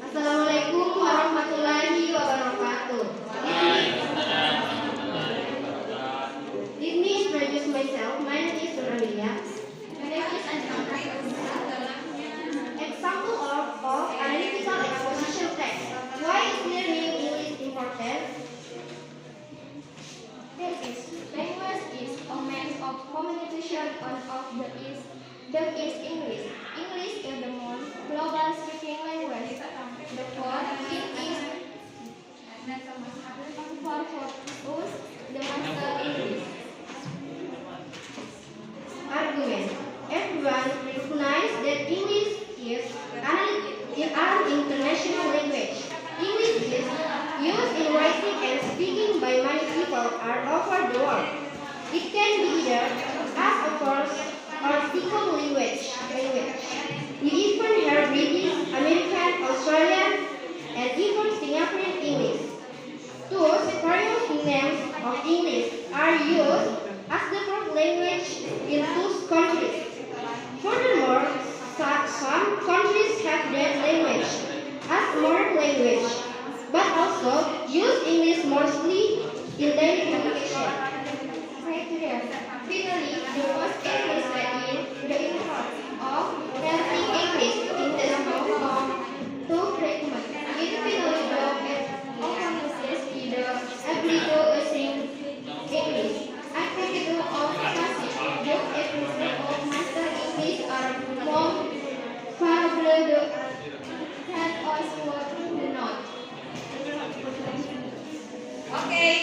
Assalamualaikum warahmatullahi wabarakatuh. Let me introduce myself. My name is Nurania. My name is Anjana. Example of analytical exposition text. Why is learning English important? Language is a means of communication that is English. English is the most global speaking language. Therefore, it is important for us to master English. Argument. Everyone recognizes that English is an international language. English is used in writing and speaking by many people all over the world. It can be either as a first or second language. We even hear British, American, Australian, and even Singaporean English. Thus, various names of English are used as the first language in those countries. Furthermore, some countries have their language as mother language, but also use English mostly in daily communication. Finally, the first English in the effort of learning English in the scope of two treatment. It finally encompasses the ability to sing English. Activity of classes, both episode of master English are more favorable than us what the not. Okay,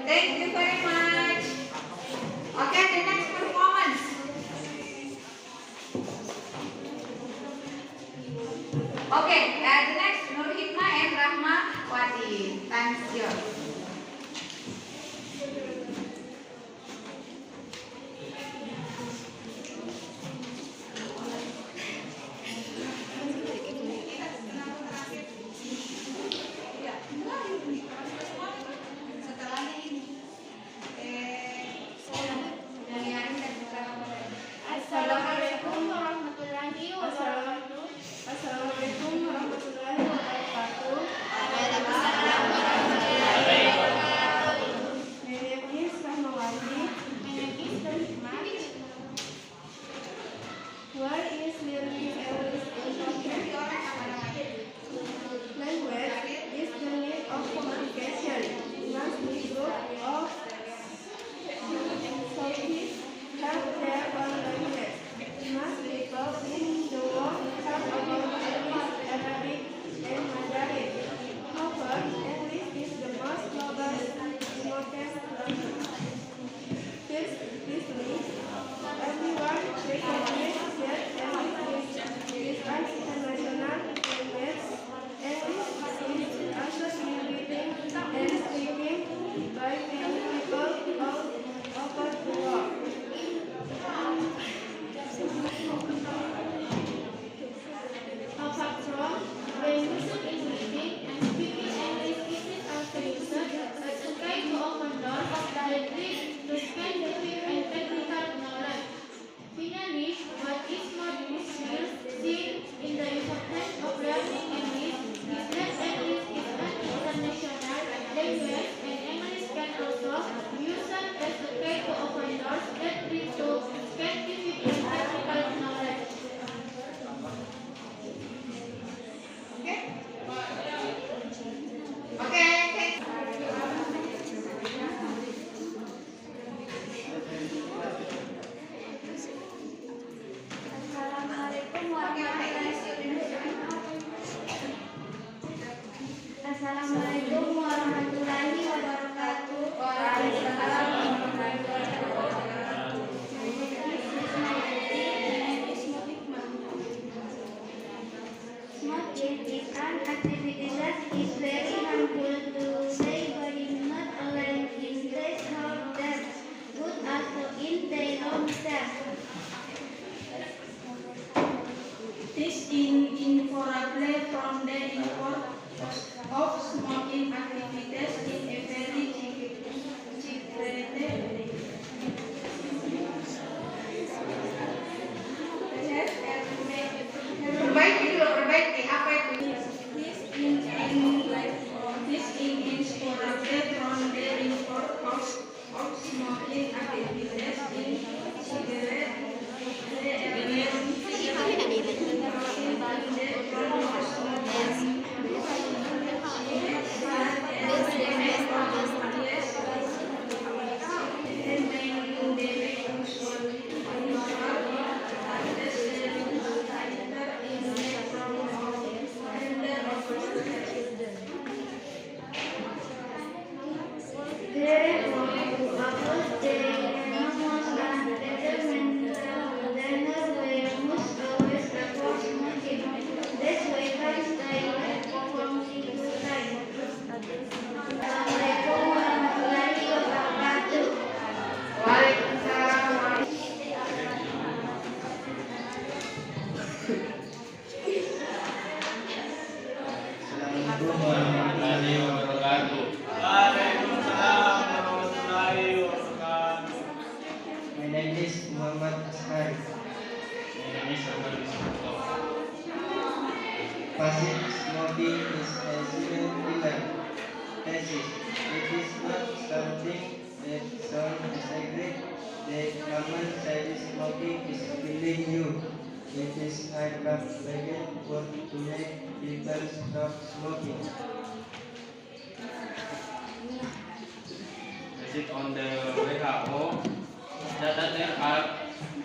thank you very much. Okay, the next performance. Okay, the next Nur Hikmah and Rahmawati. Thanks you. Assalamualaikum warahmatullahi wabarakatuh. Assalamualaikum warahmatullahi wabarakatuh. My name is Rahmawati. My name is Rahmah. Why is learning English important? Language is the means of communication. Must be group of Southeast have their own language. Most people in the world talk about English, Arabic, and Mandarin. However, English is the most global spoken language. This means everyone recognizes that English is an international language. English is also written and speaking by many people all over the world. Apart from language English and speaking English is also used as a guide to open doors directly to spend the fear and technical knowledge. Finally, what is more seen in the importance of learning English is that English is an international language and English can also be used as a guide to open doors that lead to scientific and practical knowledge. Okay, thank you. Assalamualaikum warahmatullahi wabarakatuh. Waalaikumsalam. Smoking is an activity that is very harmful to the body, not only in the short term, but also in the long term. This is inseparable from the import of There are no apples, there are no most detrimental dinner where most always report smoking. That's why fans stay at home to time. Assalamualaikum warahmatullahi wabarakatuh. Waalaikumsalam. Assalamualaikum warahmatullahi wabarakatuh. Waalaikumsalam warahmatullahi wabarakatuh. My name is Muhammad Ashari. My name is Ahmad Ismail. Passive smoking is a silent killer. Thesis. It is not something that sounds exaggerate. The common side smoking is killing you. It is high blood pressure to make people stop smoking. Based on the WHO, data there are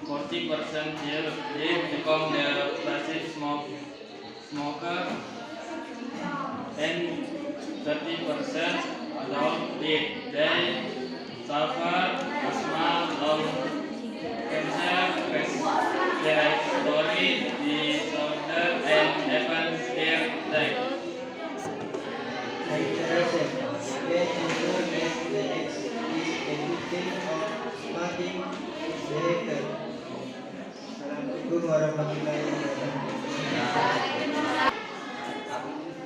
40% here they become the passive smoker and 30% adult they suffer asthma, lung cancer, respiratory disorder, and even their death. Hydration. When ensure that the X is a victim of smoking behavior. Assalamualaikum warahmatullahi wabarakatuh.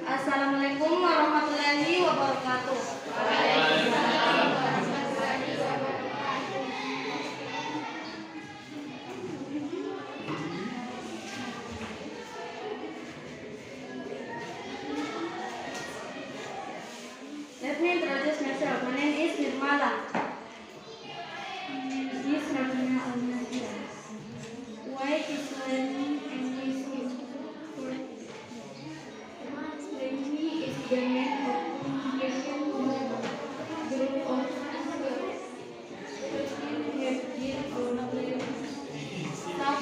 Assalamualaikum warahmatullahi wabarakatuh. Let me introduce myself. My name is Nirmala. This is Ramana Al-Nasir. Why is learning English important? Language is the main of communication group of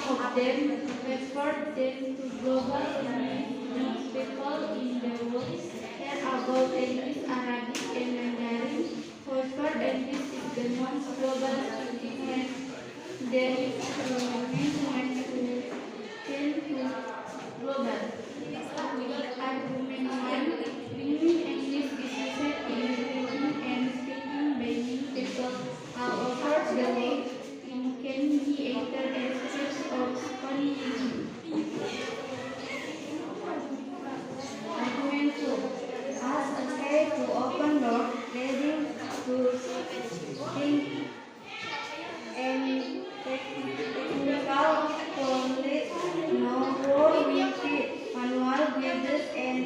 some of them refer them to global language. People in the world care about English, Arabic, and Mandarin. However, English is the most global language. There is a movement to change to global. Argument 1. Learning English is used in reading and speaking by many people all over the world. It can be either as scripts or spoken. Argument 2. As a key to open door, reading to think and technical knowledge, no word repeat, manual guides and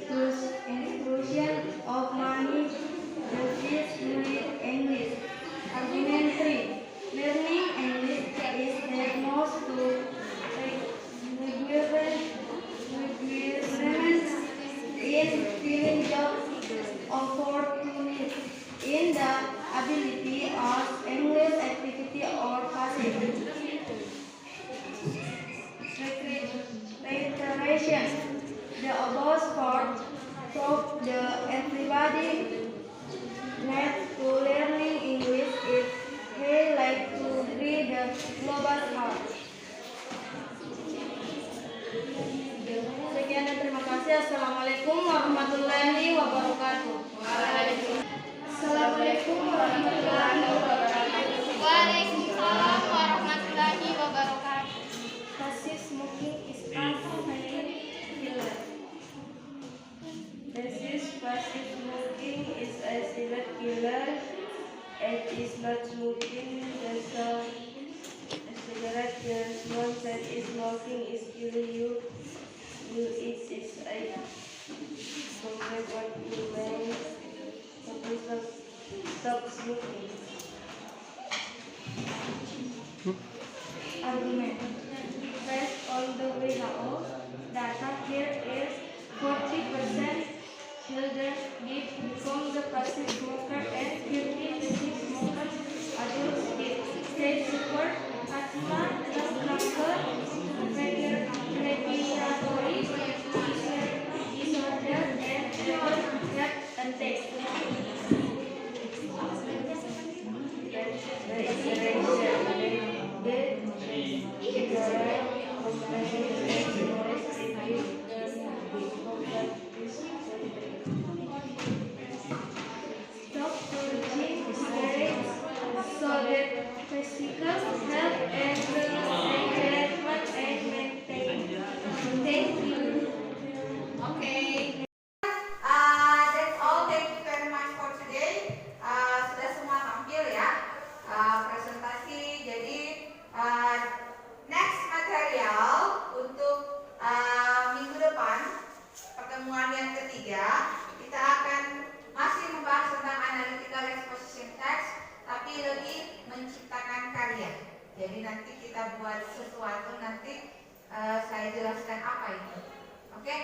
instruction of money, the kids read English. Argument 3. Learning English is diagnosed to requirements in filling job opportunities in the ability of English activity or passive. Reiteration. The above part prove the everybody needs to learning English if they like to read the global art. Sekian dan terima kasih. Assalamualaikum warahmatullahi wabarakatuh. Assalamualaikum warahmatullahi wabarakatuh. Waalaikumsalam warahmatullahi wabarakatuh. Passive smoking is a silent killer. Passive smoking is a silent killer. It is not smoking the cigarette kills one that is smoking is killing you. It is a complex what you may stop smoking. Argument. Based on the WHO data, here is 40% children did become the passive smoker and 50% smokers adults did. They suffered asthma, lung cancer, respiratory disorder, and heart attack. Stop purging cigarettes so that physical health and environment are maintained. Thank you. Okay. That's all. Thank you very much for today. Sudah semua tampil ya presentasi. Jadi next material untuk minggu depan, pertemuan yang ketiga, kita akan masih membahas tentang analytical exposition text, tapi lebih menciptakan karya. Jadi nanti kita buat sesuatu, nanti saya jelaskan apa itu. Oke?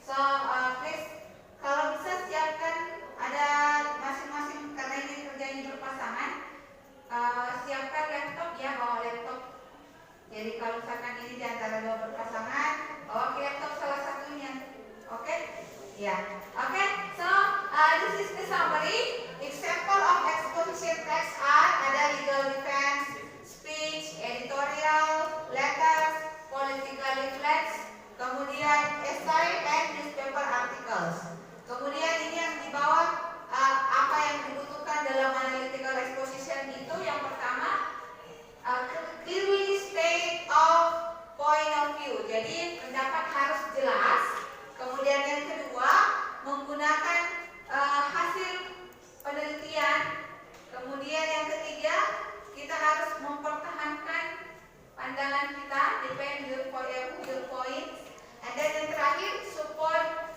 So, please, kalau bisa siapkan, ada masing-masing, karena ini kerjanya berpasangan, siapkan laptop ya, bawa laptop. Jadi kalau misalkan ini di antara dua berpasangan, bawa ke laptop salah satunya. Oke? Ya. Oke, so this is the summary. Example of exposition text are ada legal defense, speech, editorial, letters, political leaflets, kemudian essay and newspaper articles. Kemudian ini yang di bawah apa yang dibutuhkan dalam analytical exposition itu yang pertama clearly state of point of view. Jadi pendapat harus jelas. Kemudian yang kedua menggunakan hasil penelitian. Kemudian yang ketiga kita harus mempertahankan pandangan kita, defend your points. And then yang terakhir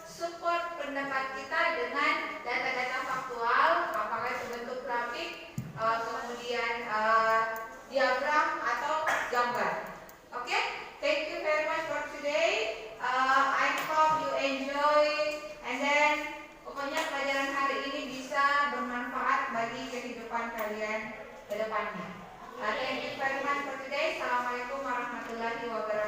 support pendapat kita dengan data-data faktual, apakah itu bentuk grafik, kemudian diagram atau gambar. Oke, thank you very much for today. I hope you enjoy, and then pokoknya pelajaran hari ini bisa bermanfaat bagi kehidupan kalian ke depannya. Thank you very much for today. Assalamualaikum warahmatullahi wabarakatuh.